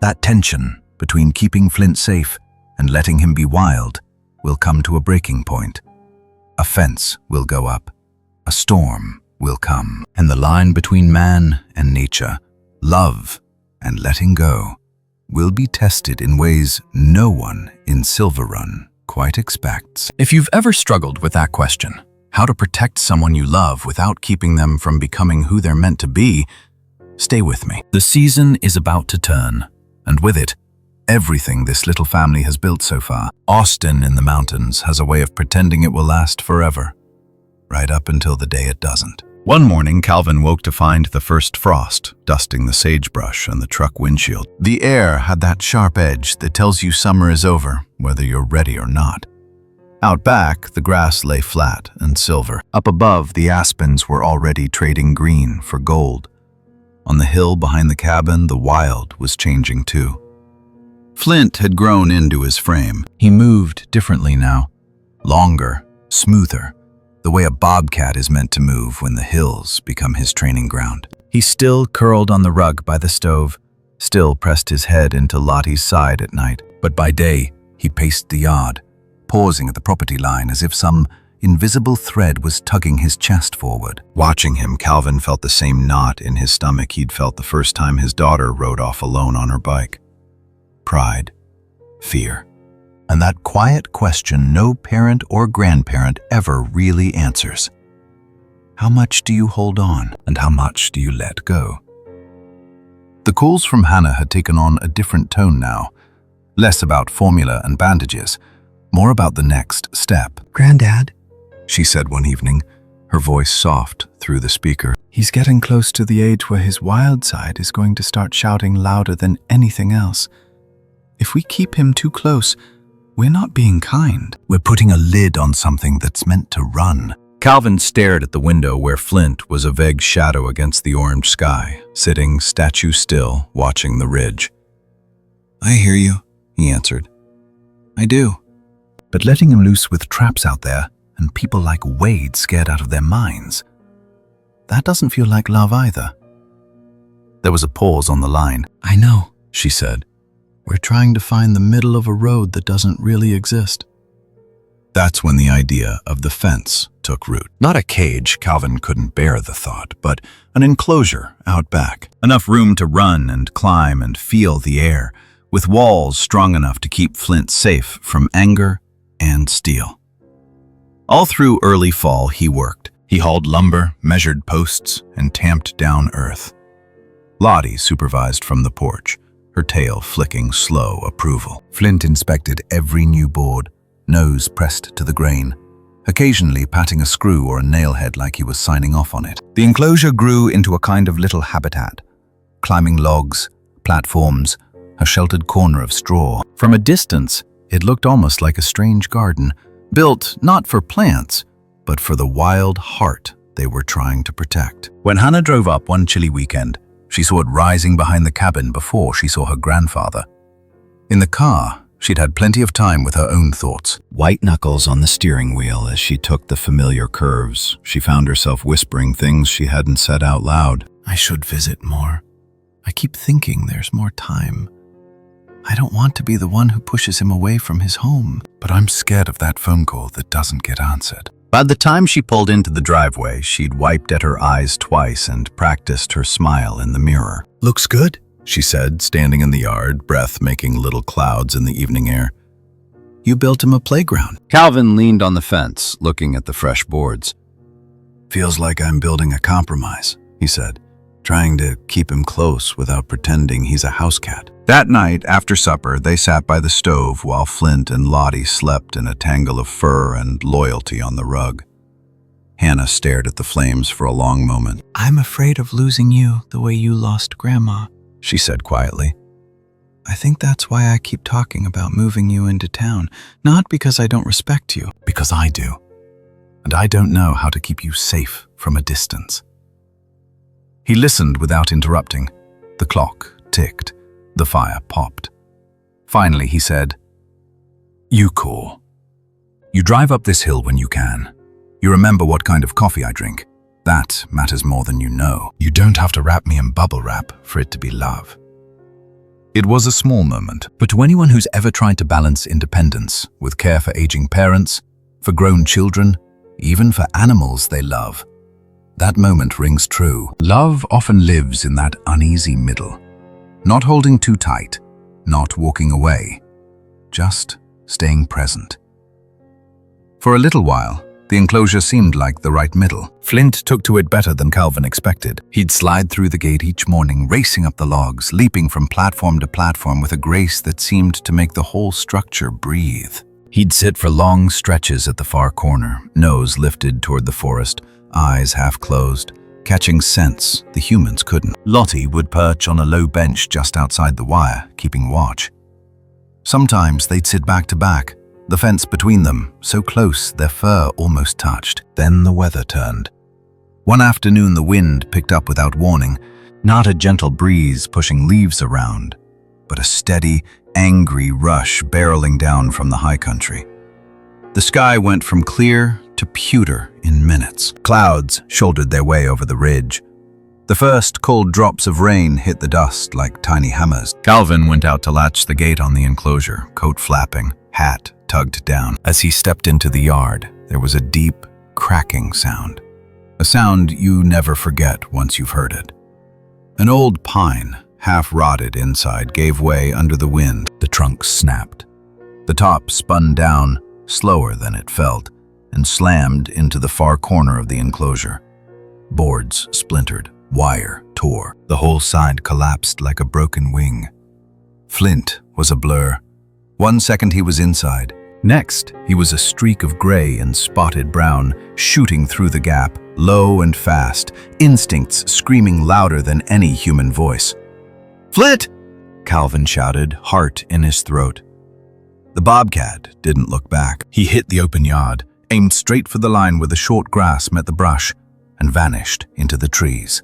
that tension between keeping Flint safe and letting him be wild will come to a breaking point. A fence will go up, a storm will come, and the line between man and nature, love and letting go, will be tested in ways no one in Silver Run quite expects. If you've ever struggled with that question, how to protect someone you love without keeping them from becoming who they're meant to be. Stay with me. The season is about to turn, and with it, everything this little family has built so far. Austin in the mountains has a way of pretending it will last forever, right up until the day it doesn't. One morning, Calvin woke to find the first frost dusting the sagebrush and the truck windshield. The air had that sharp edge that tells you summer is over, whether you're ready or not. Out back, the grass lay flat and silver. Up above, the aspens were already trading green for gold. On the hill behind the cabin, the wild was changing too. Flint had grown into his frame. He moved differently now. Longer, smoother, the way a bobcat is meant to move when the hills become his training ground. He still curled on the rug by the stove, still pressed his head into Lottie's side at night. But by day, he paced the yard, pausing at the property line as if some invisible thread was tugging his chest forward. Watching him, Calvin felt the same knot in his stomach he'd felt the first time his daughter rode off alone on her bike. Pride, fear, and that quiet question no parent or grandparent ever really answers. How much do you hold on, and how much do you let go? The calls from Hannah had taken on a different tone now, less about formula and bandages, more about the next step. "Granddad," she said one evening, her voice soft through the speaker. "he's getting close to the age where his wild side is going to start shouting louder than anything else. If we keep him too close, we're not being kind." We're putting a lid on something that's meant to run. Calvin stared at the window where Flint was a vague shadow against the orange sky, sitting statue still, watching the ridge. "I hear you," he answered. "I do." But letting him loose with traps out there, and people like Wade scared out of their minds, that doesn't feel like love either. There was a pause on the line. "I know," she said. "We're trying to find the middle of a road that doesn't really exist." That's when the idea of the fence took root. Not a cage, Calvin couldn't bear the thought, but an enclosure out back. Enough room to run and climb and feel the air, with walls strong enough to keep Flint safe from anger and steel. All through early fall, he worked. He hauled lumber, measured posts, and tamped down earth. Lottie supervised from the porch, her tail flicking slow approval. Flint inspected every new board, nose pressed to the grain, occasionally patting a screw or a nailhead like he was signing off on it. The enclosure grew into a kind of little habitat, climbing logs, platforms, a sheltered corner of straw. From a distance, it looked almost like a strange garden, built not for plants, but for the wild heart they were trying to protect. When Hannah drove up one chilly weekend, she saw it rising behind the cabin before she saw her grandfather. In the car, she'd had plenty of time with her own thoughts. White knuckles on the steering wheel as she took the familiar curves. She found herself whispering things she hadn't said out loud. "I should visit more. I keep thinking there's more time. I don't want to be the one who pushes him away from his home, but I'm scared of that phone call that doesn't get answered." By the time she pulled into the driveway, she'd wiped at her eyes twice and practiced her smile in the mirror. "Looks good," she said, standing in the yard, breath making little clouds in the evening air. "You built him a playground." Calvin leaned on the fence, looking at the fresh boards. "Feels like I'm building a compromise," he said, trying to keep him close without pretending he's a housecat. That night, after supper, they sat by the stove while Flint and Lottie slept in a tangle of fur and loyalty on the rug. Hannah stared at the flames for a long moment. "I'm afraid of losing you the way you lost Grandma," she said quietly. "I think that's why I keep talking about moving you into town, not because I don't respect you." "Because I do. And I don't know how to keep you safe from a distance." He listened without interrupting. The clock ticked. The fire popped. Finally, he said, "You call. You drive up this hill when you can. You remember what kind of coffee I drink. That matters more than you know. You don't have to wrap me in bubble wrap for it to be love." It was a small moment, but to anyone who's ever tried to balance independence with care for aging parents, for grown children, even for animals they love, that moment rings true. Love often lives in that uneasy middle. Not holding too tight, not walking away, just staying present. For a little while, The enclosure seemed like the right middle. Flint took to it better than Calvin expected. He'd slide through the gate each morning, racing up the logs, leaping from platform to platform with a grace that seemed to make the whole structure breathe. He'd sit for long stretches at the far corner, nose lifted toward the forest, eyes half closed, catching scents the humans couldn't. Lottie would perch on a low bench just outside the wire, keeping watch. Sometimes they'd sit back to back, the fence between them, so close their fur almost touched. Then the weather turned. One afternoon the wind picked up without warning, not a gentle breeze pushing leaves around, but a steady, angry rush barreling down from the high country. The sky went from clear to pewter in minutes. Clouds shouldered their way over the ridge. The first cold drops of rain hit the dust like tiny hammers. Calvin went out to latch the gate on the enclosure, coat flapping, hat tugged down. As he stepped into the yard, there was a deep, cracking sound. A sound you never forget once you've heard it. An old pine, half rotted inside, gave way under the wind. The trunk snapped. The top spun down, slower than it felt, and slammed into the far corner of the enclosure. Boards splintered, wire tore. The whole side collapsed like a broken wing. Flint was a blur. 1 second he was inside. Next, he was a streak of gray and spotted brown, shooting through the gap, low and fast, instincts screaming louder than any human voice. "Flint!" Calvin shouted, heart in his throat. The bobcat didn't look back. He hit the open yard, aimed straight for the line where the short grass met the brush, and vanished into the trees.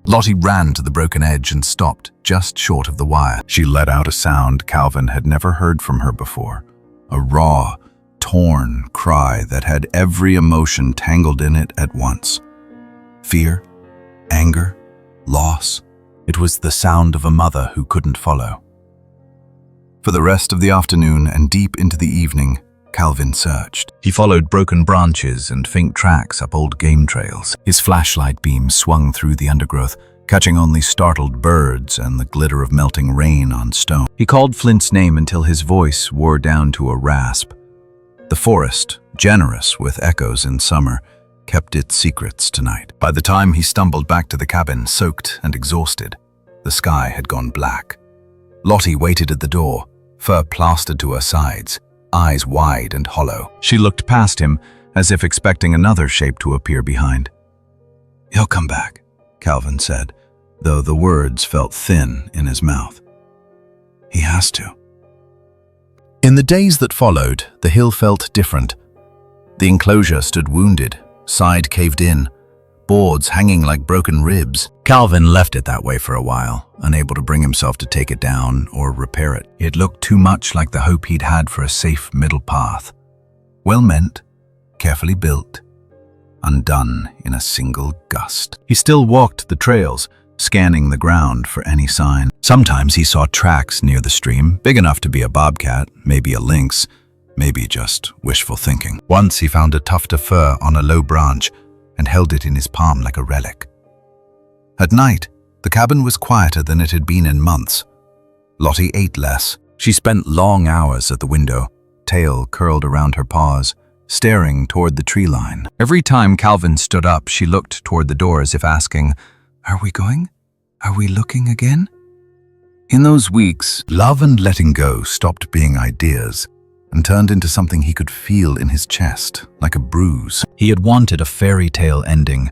Lottie ran to the broken edge and stopped just short of the wire. She let out a sound Calvin had never heard from her before. A raw, torn cry that had every emotion tangled in it at once. Fear, anger, loss. It was the sound of a mother who couldn't follow. For the rest of the afternoon and deep into the evening, Calvin searched. He followed broken branches and faint tracks up old game trails. His flashlight beam swung through the undergrowth, catching only startled birds and the glitter of melting rain on stone. He called Flint's name until his voice wore down to a rasp. The forest, generous with echoes in summer, kept its secrets tonight. By the time he stumbled back to the cabin, soaked and exhausted, the sky had gone black. Lottie waited at the door, fur plastered to her sides, eyes wide and hollow. She looked past him, as if expecting another shape to appear behind. "He'll come back," Calvin said, though the words felt thin in his mouth. "He has to." In the days that followed, the hill felt different. The enclosure stood wounded, side caved in, boards hanging like broken ribs. Calvin left it that way for a while, unable to bring himself to take it down or repair it. It looked too much like the hope he'd had for a safe middle path. Well-meant, carefully built, undone in a single gust. He still walked the trails, scanning the ground for any sign. Sometimes he saw tracks near the stream, big enough to be a bobcat, maybe a lynx, maybe just wishful thinking. Once he found a tuft of fur on a low branch and held it in his palm like a relic. At night, the cabin was quieter than it had been in months. Lottie ate less. She spent long hours at the window, tail curled around her paws, staring toward the tree line. Every time Calvin stood up, she looked toward the door as if asking, "Are we going? Are we looking again?" In those weeks, love and letting go stopped being ideas and turned into something he could feel in his chest, like a bruise. He had wanted a fairy tale ending.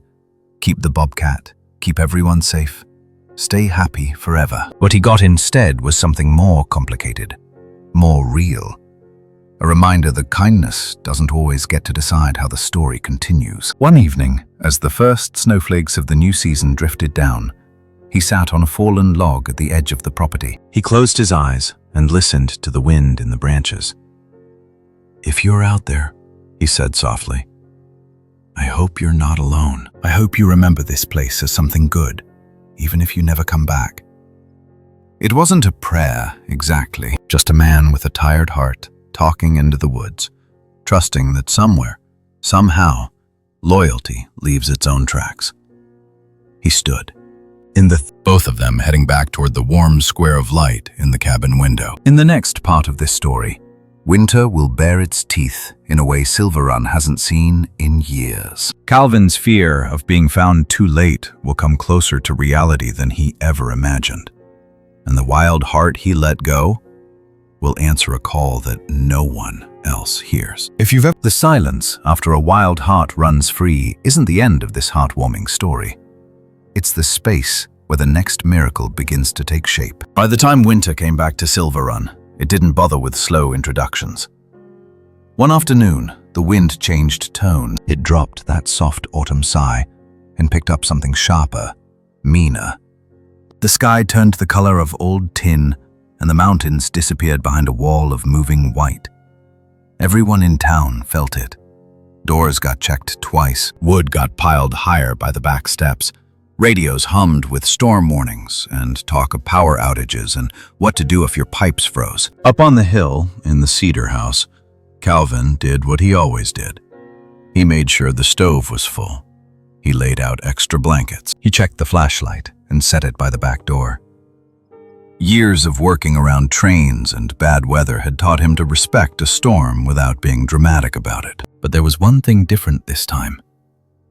Keep the bobcat, keep everyone safe, stay happy forever. What he got instead was something more complicated, more real. A reminder that kindness doesn't always get to decide how the story continues. One evening, as the first snowflakes of the new season drifted down, he sat on a fallen log at the edge of the property. He closed his eyes and listened to the wind in the branches. "If you're out there," he said softly, "I hope you're not alone. I hope you remember this place as something good, even if you never come back." It wasn't a prayer, exactly, just a man with a tired heart talking into the woods, trusting that somewhere, somehow, loyalty leaves its own tracks. He stood, both of them heading back toward the warm square of light in the cabin window. In the next part of this story, Winter will bare its teeth in a way Silver Run hasn't seen in years. Calvin's fear of being found too late will come closer to reality than he ever imagined. And the wild heart he let go will answer a call that no one else hears. The silence after a wild heart runs free isn't the end of this heartwarming story. It's the space where the next miracle begins to take shape. By the time Winter came back to Silver Run, it didn't bother with slow introductions. One afternoon, the wind changed tone. It dropped that soft autumn sigh and picked up something sharper, meaner. The sky turned the color of old tin, and the mountains disappeared behind a wall of moving white. Everyone in town felt it. Doors got checked twice. Wood got piled higher by the back steps. Radios hummed with storm warnings and talk of power outages and what to do if your pipes froze. Up on the hill, in the cedar house, Calvin did what he always did. He made sure the stove was full. He laid out extra blankets. He checked the flashlight and set it by the back door. Years of working around trains and bad weather had taught him to respect a storm without being dramatic about it. But there was one thing different this time.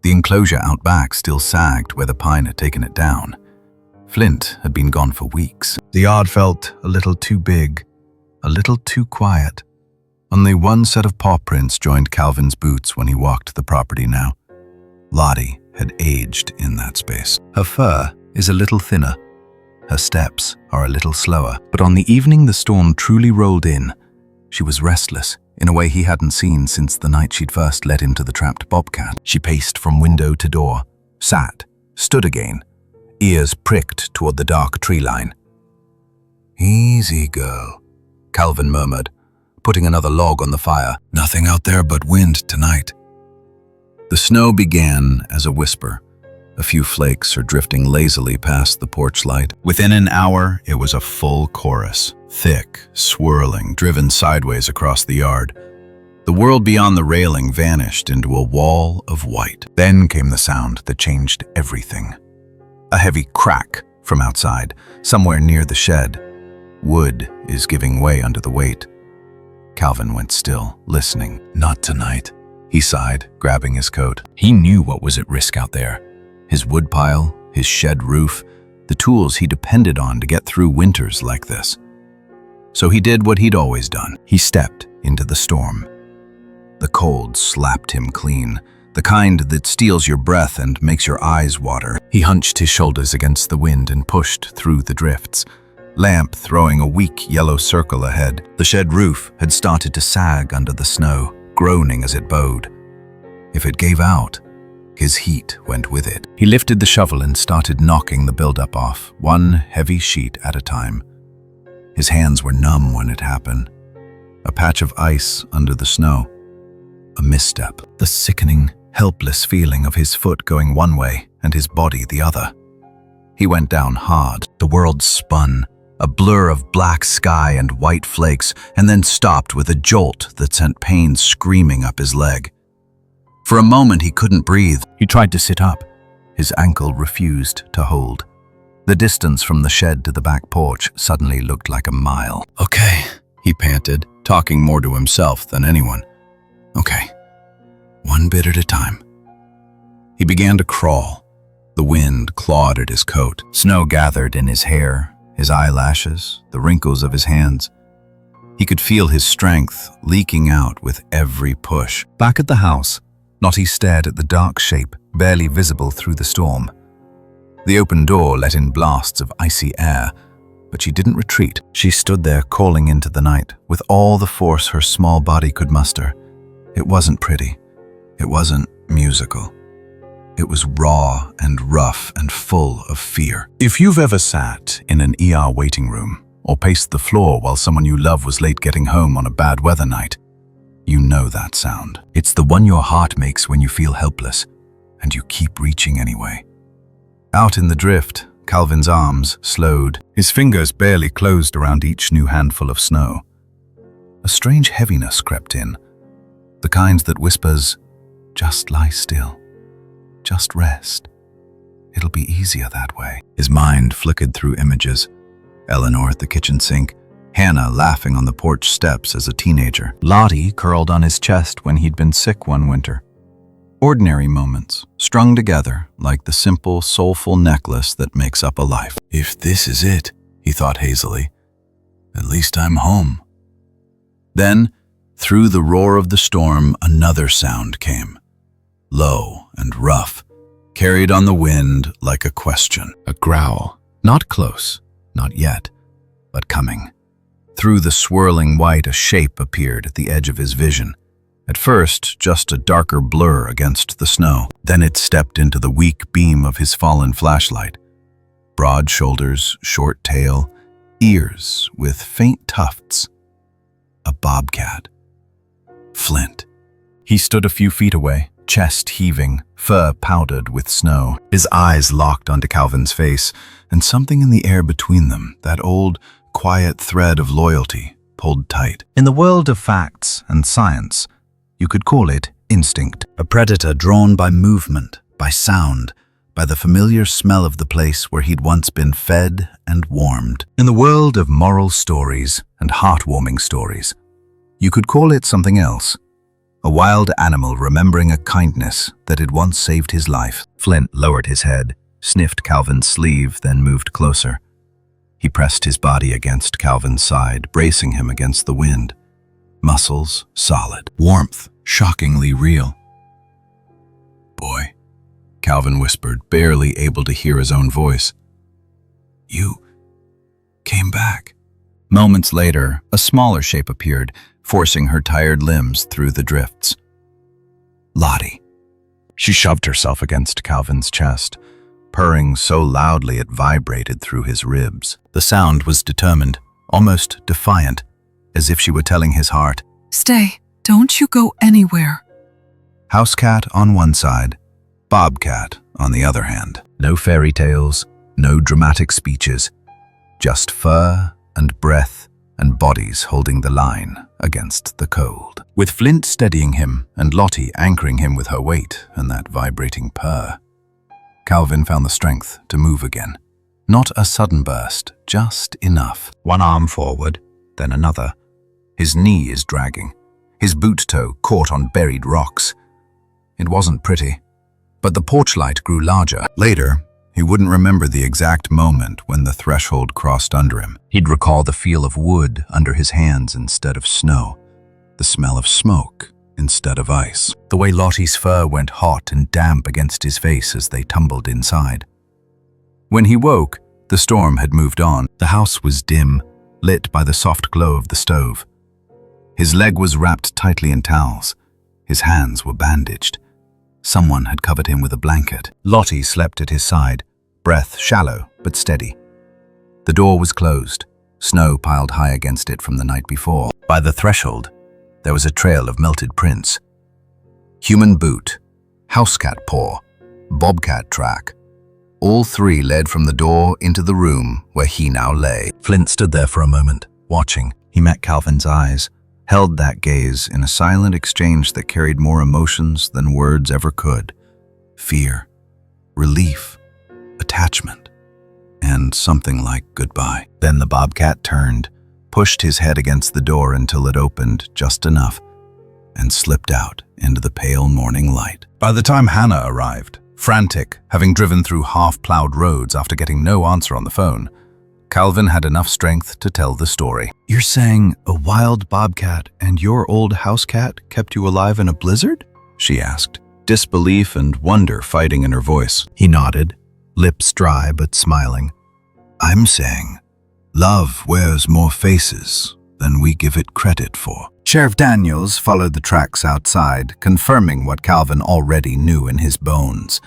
The enclosure out back still sagged where the pine had taken it down. Flint had been gone for weeks. The yard felt a little too big, a little too quiet. Only one set of paw prints joined Calvin's boots when he walked the property now. Lottie had aged in that space. Her fur is a little thinner. Her steps are a little slower. But on the evening the storm truly rolled in, she was restless in a way he hadn't seen since the night she'd first led him to the trapped bobcat. She paced from window to door, sat, stood again, ears pricked toward the dark tree line. "Easy, girl," Calvin murmured, putting another log on the fire. "Nothing out there but wind tonight." The snow began as a whisper. A few flakes are drifting lazily past the porch light. Within an hour, it was a full chorus, thick, swirling, driven sideways across the yard. The world beyond the railing vanished into a wall of white. Then came the sound that changed everything. A heavy crack from outside, somewhere near the shed. Wood is giving way under the weight. Calvin went still, listening. "Not tonight," he sighed, grabbing his coat. He knew what was at risk out there. His woodpile, his shed roof, the tools he depended on to get through winters like this. So he did what he'd always done. He stepped into the storm. The cold slapped him clean, the kind that steals your breath and makes your eyes water. He hunched his shoulders against the wind and pushed through the drifts, lamp throwing a weak yellow circle ahead. The shed roof had started to sag under the snow, groaning as it bowed. If it gave out, his heat went with it. He lifted the shovel and started knocking the buildup off, one heavy sheet at a time. His hands were numb when it happened. A patch of ice under the snow. A misstep. The sickening, helpless feeling of his foot going one way and his body the other. He went down hard. The world spun, a blur of black sky and white flakes, and then stopped with a jolt that sent pain screaming up his leg. For a moment he couldn't breathe. He tried to sit up. His ankle refused to hold. The distance from the shed to the back porch suddenly looked like a mile. "Okay," he panted, talking more to himself than anyone. "Okay, one bit at a time." He began to crawl. The wind clawed at his coat. Snow gathered in his hair, his eyelashes, the wrinkles of his hands. He could feel his strength leaking out with every push. Back at the house, Lottie stared at the dark shape barely visible through the storm. The open door let in blasts of icy air, but she didn't retreat. She stood there calling into the night with all the force her small body could muster. It wasn't pretty. It wasn't musical. It was raw and rough and full of fear. If you've ever sat in an ER waiting room or paced the floor while someone you love was late getting home on a bad weather night, you know that sound. It's the one your heart makes when you feel helpless, and you keep reaching anyway. Out in the drift, Calvin's arms slowed. His fingers barely closed around each new handful of snow. A strange heaviness crept in, the kind that whispers, "Just lie still. Just rest. It'll be easier that way." His mind flickered through images. Eleanor at the kitchen sink, Hannah laughing on the porch steps as a teenager. Lottie curled on his chest when he'd been sick one winter. Ordinary moments, strung together like the simple, soulful necklace that makes up a life. If this is it, he thought hazily, at least I'm home. Then, through the roar of the storm, another sound came. Low and rough, carried on the wind like a question. A growl. Not close, not yet, but coming. Through the swirling white, a shape appeared at the edge of his vision. At first, just a darker blur against the snow. Then it stepped into the weak beam of his fallen flashlight. Broad shoulders, short tail, ears with faint tufts. A bobcat. Flint. He stood a few feet away, chest heaving, fur powdered with snow. His eyes locked onto Calvin's face, and something in the air between them, that old, quiet thread of loyalty, pulled tight. In the world of facts and science, you could call it instinct. A predator drawn by movement, by sound, by the familiar smell of the place where he'd once been fed and warmed. In the world of moral stories and heartwarming stories, you could call it something else. A wild animal remembering a kindness that had once saved his life. Flint lowered his head, sniffed Calvin's sleeve, then moved closer. He pressed his body against Calvin's side, bracing him against the wind. Muscles solid, warmth shockingly real. "Boy," Calvin whispered, barely able to hear his own voice. "You came back." Moments later, a smaller shape appeared, forcing her tired limbs through the drifts. Lottie. She shoved herself against Calvin's chest, purring so loudly it vibrated through his ribs. The sound was determined, almost defiant, as if she were telling his heart, "Stay, don't you go anywhere." Housecat on one side, bobcat on the other hand. No fairy tales, no dramatic speeches, just fur and breath and bodies holding the line against the cold. With Flint steadying him and Lottie anchoring him with her weight and that vibrating purr, Calvin found the strength to move again. Not a sudden burst, just enough. One arm forward, then another. His knee is dragging. His boot toe caught on buried rocks. It wasn't pretty, but the porch light grew larger. Later, he wouldn't remember the exact moment when the threshold crossed under him. He'd recall the feel of wood under his hands instead of snow, the smell of smoke instead of ice, the way Lottie's fur went hot and damp against his face as they tumbled inside. When he woke, the storm had moved on. The house was dim, lit by the soft glow of the stove. His leg was wrapped tightly in towels. His hands were bandaged. Someone had covered him with a blanket. Lottie slept at his side, breath shallow but steady. The door was closed, snow piled high against it from the night before. By the threshold, there was a trail of melted prints. Human boot, housecat paw, bobcat track. All three led from the door into the room where he now lay. Flint stood there for a moment, watching. He met Calvin's eyes, held that gaze in a silent exchange that carried more emotions than words ever could. Fear, relief, attachment, and something like goodbye. Then the bobcat turned, pushed his head against the door until it opened just enough, and slipped out into the pale morning light. By the time Hannah arrived, frantic, having driven through half-plowed roads after getting no answer on the phone, Calvin had enough strength to tell the story. "You're saying a wild bobcat and your old housecat kept you alive in a blizzard?" she asked, disbelief and wonder fighting in her voice. He nodded, lips dry but smiling. "I'm saying love wears more faces than we give it credit for." Sheriff Daniels followed the tracks outside, confirming what Calvin already knew in his bones.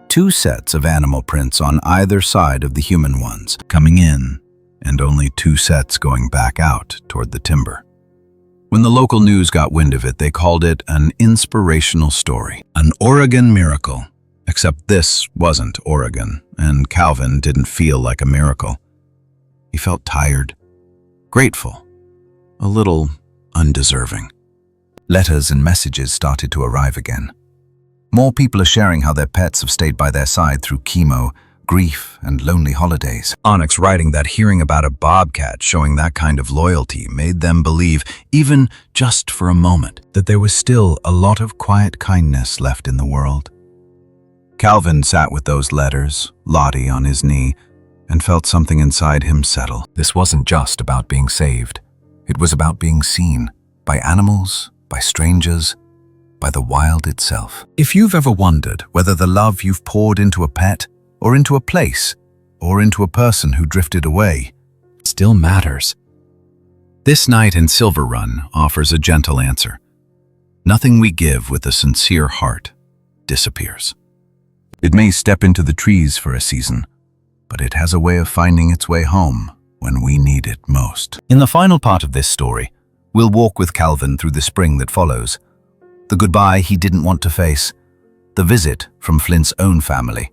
2 sets of animal prints on either side of the human ones, coming in, and only 2 sets going back out toward the timber. When the local news got wind of it, they called it an inspirational story, an Oregon miracle. Except this wasn't Oregon, and Calvin didn't feel like a miracle. He felt tired, grateful, a little undeserving. Letters and messages started to arrive again. More people are sharing how their pets have stayed by their side through chemo, grief, and lonely holidays. Onyx writing that hearing about a bobcat showing that kind of loyalty made them believe, even just for a moment, that there was still a lot of quiet kindness left in the world. Calvin sat with those letters, Lottie on his knee, and felt something inside him settle. This wasn't just about being saved. It was about being seen by animals, by strangers, by the wild itself. If you've ever wondered whether the love you've poured into a pet, or into a place, or into a person who drifted away, still matters, this night in Silver Run offers a gentle answer. Nothing we give with a sincere heart disappears. It may step into the trees for a season, but it has a way of finding its way home when we need it most. In the final part of this story, we'll walk with Calvin through the spring that follows, the goodbye he didn't want to face, the visit from Flint's own family,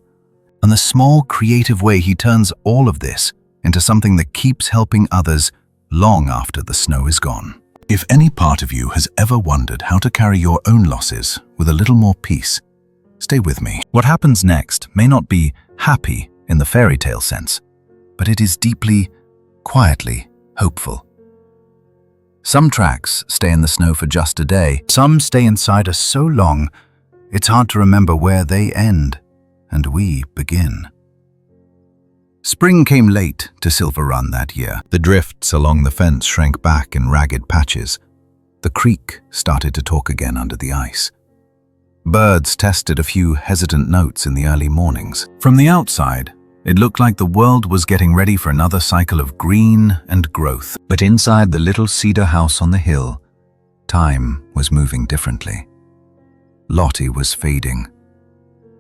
and the small creative way he turns all of this into something that keeps helping others long after the snow is gone. If any part of you has ever wondered how to carry your own losses with a little more peace, stay with me. What happens next may not be happy in the fairy tale sense, but it is deeply, quietly hopeful. Some tracks stay in the snow for just a day. Some stay inside us so long, it's hard to remember where they end and we begin. Spring came late to Silver Run that year. The drifts along the fence shrank back in ragged patches. The creek started to talk again under the ice. Birds tested a few hesitant notes in the early mornings. From the outside, it looked like the world was getting ready for another cycle of green and growth. But inside the little cedar house on the hill, time was moving differently. Lottie was fading.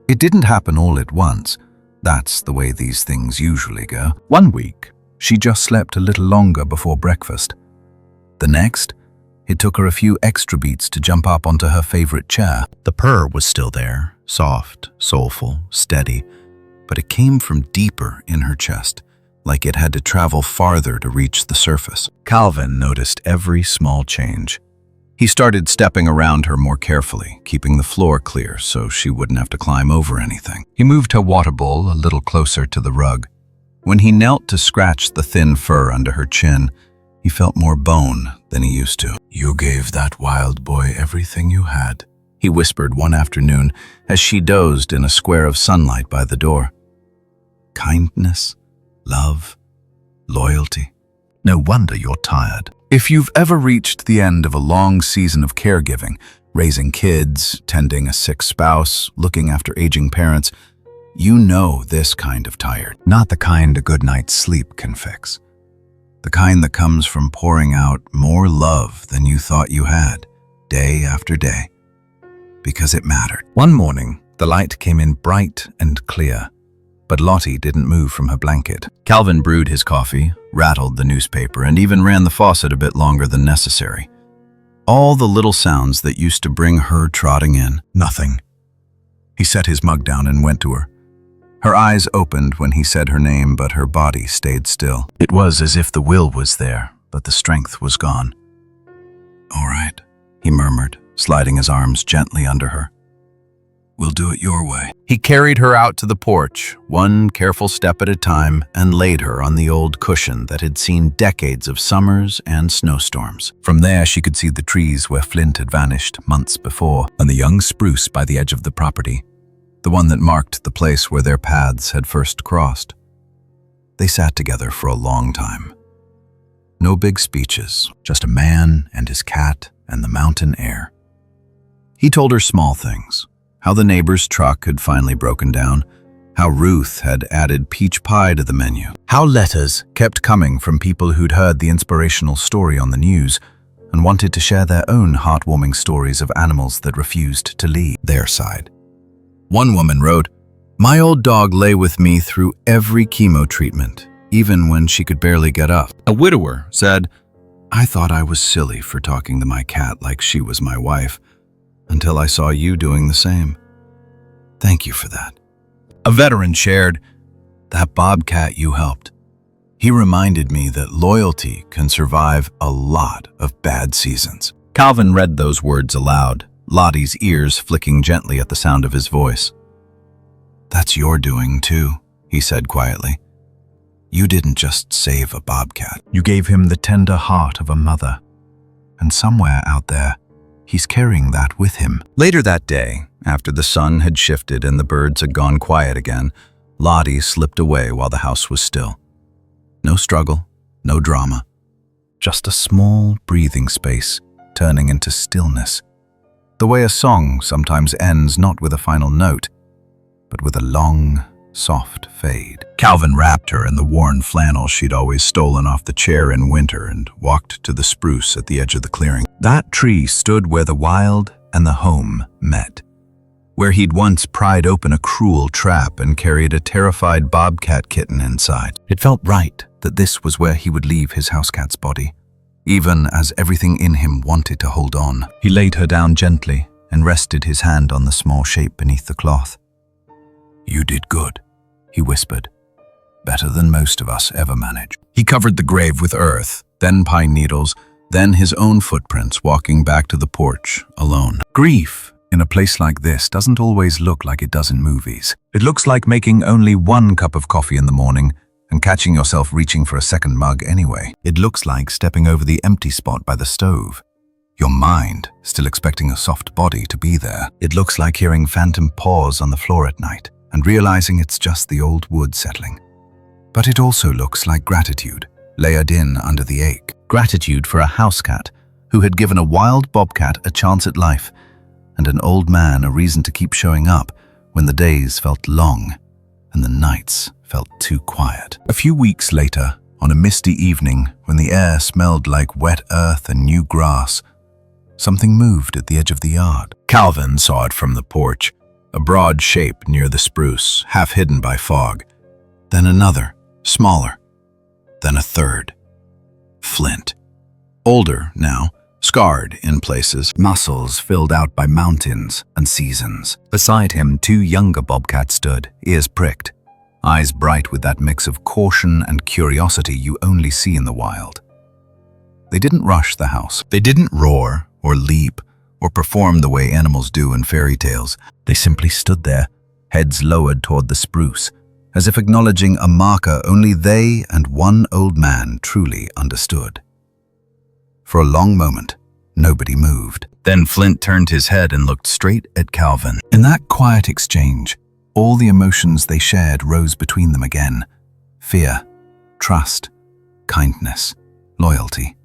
It didn't happen all at once. That's the way these things usually go. One week, she just slept a little longer before breakfast. The next, it took her a few extra beats to jump up onto her favorite chair. The purr was still there, soft, soulful, steady, but it came from deeper in her chest, like it had to travel farther to reach the surface. Calvin noticed every small change. He started stepping around her more carefully, keeping the floor clear so she wouldn't have to climb over anything. He moved her water bowl a little closer to the rug. When he knelt to scratch the thin fur under her chin, he felt more bone than he used to. "You gave that wild boy everything you had," he whispered one afternoon as she dozed in a square of sunlight by the door. "Kindness, love, loyalty. No wonder you're tired." If you've ever reached the end of a long season of caregiving, raising kids, tending a sick spouse, looking after aging parents, you know this kind of tired. Not the kind a good night's sleep can fix. The kind that comes from pouring out more love than you thought you had, day after day. Because it mattered. One morning, the light came in bright and clear, but Lottie didn't move from her blanket. Calvin brewed his coffee, rattled the newspaper, and even ran the faucet a bit longer than necessary. All the little sounds that used to bring her trotting in. Nothing. He set his mug down and went to her. Her eyes opened when he said her name, but her body stayed still. It was as if the will was there, but the strength was gone. "All right," he murmured, sliding his arms gently under her. "We'll do it your way." He carried her out to the porch, one careful step at a time, and laid her on the old cushion that had seen decades of summers and snowstorms. From there, she could see the trees where Flint had vanished months before, and the young spruce by the edge of the property, the one that marked the place where their paths had first crossed. They sat together for a long time. No big speeches, just a man and his cat and the mountain air. He told her small things. How the neighbor's truck had finally broken down, how Ruth had added peach pie to the menu, how letters kept coming from people who'd heard the inspirational story on the news and wanted to share their own heartwarming stories of animals that refused to leave their side. One woman wrote, "My old dog lay with me through every chemo treatment, even when she could barely get up." A widower said, "I thought I was silly for talking to my cat like she was my wife, until I saw you doing the same. Thank you for that." A veteran shared, "That bobcat you helped. He reminded me that loyalty can survive a lot of bad seasons." Calvin read those words aloud, Lottie's ears flicking gently at the sound of his voice. "That's your doing too," he said quietly. You didn't just save a bobcat. You gave him the tender heart of a mother. And somewhere out there, he's carrying that with him. Later that day, after the sun had shifted and the birds had gone quiet again, Lottie slipped away while the house was still. No struggle, no drama. Just a small breathing space turning into stillness. The way a song sometimes ends not with a final note, but with a long, soft fade. Calvin wrapped her in the worn flannel she'd always stolen off the chair in winter and walked to the spruce at the edge of the clearing. That tree stood where the wild and the home met, where he'd once pried open a cruel trap and carried a terrified bobcat kitten inside. It felt right that this was where he would leave his housecat's body, even as everything in him wanted to hold on. He laid her down gently and rested his hand on the small shape beneath the cloth. You did good, he whispered. Better than most of us ever manage. He covered the grave with earth, then pine needles, then his own footprints walking back to the porch, alone. Grief in a place like this doesn't always look like it does in movies. It looks like making only one cup of coffee in the morning and catching yourself reaching for a second mug anyway. It looks like stepping over the empty spot by the stove, your mind still expecting a soft body to be there. It looks like hearing phantom paws on the floor at night and realizing it's just the old wood settling. But it also looks like gratitude, layered in under the ache. Gratitude for a housecat who had given a wild bobcat a chance at life, and an old man a reason to keep showing up when the days felt long and the nights felt too quiet. A few weeks later, on a misty evening when the air smelled like wet earth and new grass, something moved at the edge of the yard. Calvin saw it from the porch, a broad shape near the spruce, half hidden by fog. Then another, smaller. Then a third. Flint. Older now, scarred in places, muscles filled out by mountains and seasons. Beside him, two younger bobcats stood, ears pricked, eyes bright with that mix of caution and curiosity you only see in the wild. They didn't rush the house. They didn't roar or leap or perform the way animals do in fairy tales. They simply stood there, heads lowered toward the spruce, as if acknowledging a marker only they and one old man truly understood. For a long moment, nobody moved. Then Flint turned his head and looked straight at Calvin. In that quiet exchange, all the emotions they shared rose between them again. Fear, trust, kindness, loyalty.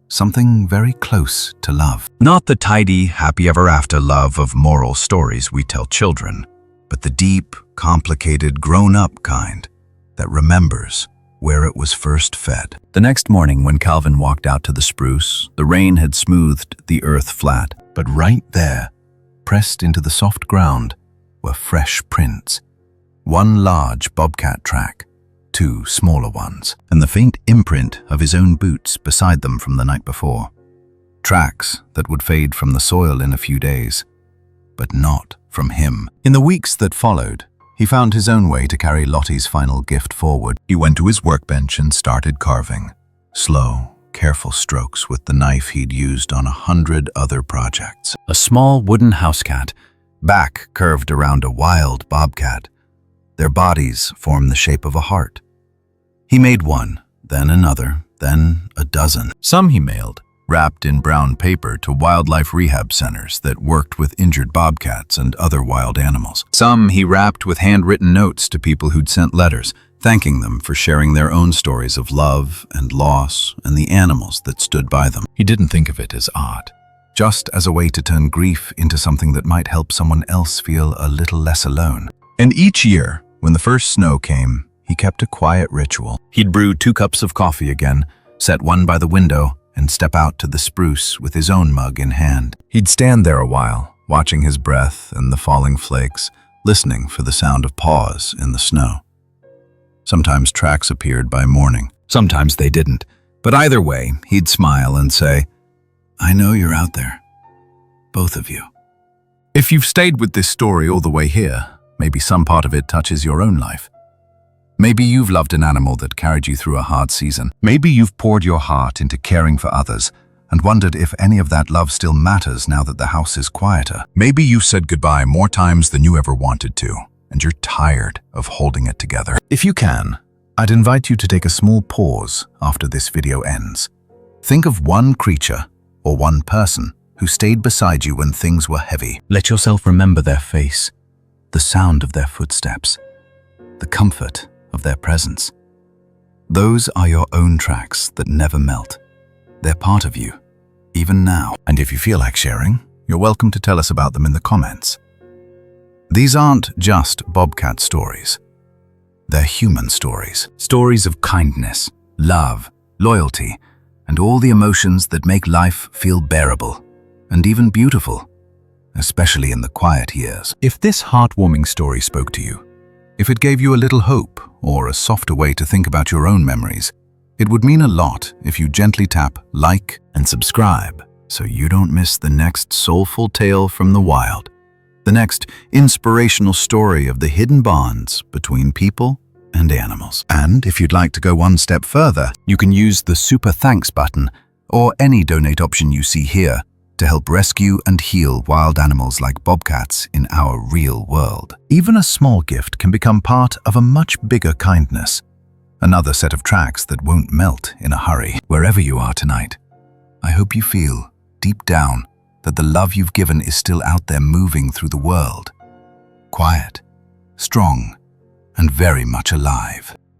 Something very close to love. Not the tidy, happy ever after love of moral stories we tell children, but the deep, complicated, grown-up kind that remembers where it was first fed. The next morning when Calvin walked out to the spruce, the rain had smoothed the earth flat, but right there, pressed into the soft ground, were fresh prints. One large bobcat track, two smaller ones, and the faint imprint of his own boots beside them from the night before. Tracks that would fade from the soil in a few days, but not from him. In the weeks that followed, he found his own way to carry Lottie's final gift forward. He went to his workbench and started carving. Slow, careful strokes with the knife he'd used on 100 other projects. A small wooden housecat, back curved around a wild bobcat. Their bodies formed the shape of a heart. He made one, then another, then a dozen. Some he mailed, wrapped in brown paper, to wildlife rehab centers that worked with injured bobcats and other wild animals. Some he wrapped with handwritten notes to people who'd sent letters, thanking them for sharing their own stories of love and loss and the animals that stood by them. He didn't think of it as art, just as a way to turn grief into something that might help someone else feel a little less alone. And each year, when the first snow came, he kept a quiet ritual. He'd brew 2 cups of coffee again, set one by the window, and step out to the spruce with his own mug in hand. He'd stand there a while, watching his breath and the falling flakes, listening for the sound of paws in the snow. Sometimes tracks appeared by morning, sometimes they didn't, but either way, he'd smile and say, "I know you're out there, both of you." If you've stayed with this story all the way here, maybe some part of it touches your own life. Maybe you've loved an animal that carried you through a hard season. Maybe you've poured your heart into caring for others and wondered if any of that love still matters now that the house is quieter. Maybe you've said goodbye more times than you ever wanted to, and you're tired of holding it together. If you can, I'd invite you to take a small pause after this video ends. Think of one creature or one person who stayed beside you when things were heavy. Let yourself remember their face, the sound of their footsteps, the comfort of their presence. Those are your own tracks that never melt. They're part of you, even now. And if you feel like sharing, you're welcome to tell us about them in the comments. These aren't just bobcat stories. They're human stories. Stories of kindness, love, loyalty, and all the emotions that make life feel bearable and even beautiful, especially in the quiet years. If this heartwarming story spoke to you, if it gave you a little hope or a softer way to think about your own memories, it would mean a lot if you gently tap like and subscribe so you don't miss the next soulful tale from the wild, the next inspirational story of the hidden bonds between people and animals. And if you'd like to go one step further, you can use the super thanks button or any donate option you see here to help rescue and heal wild animals like bobcats in our real world. Even a small gift can become part of a much bigger kindness, another set of tracks that won't melt in a hurry. Wherever you are tonight, I hope you feel, deep down, that the love you've given is still out there moving through the world. Quiet, strong, and very much alive.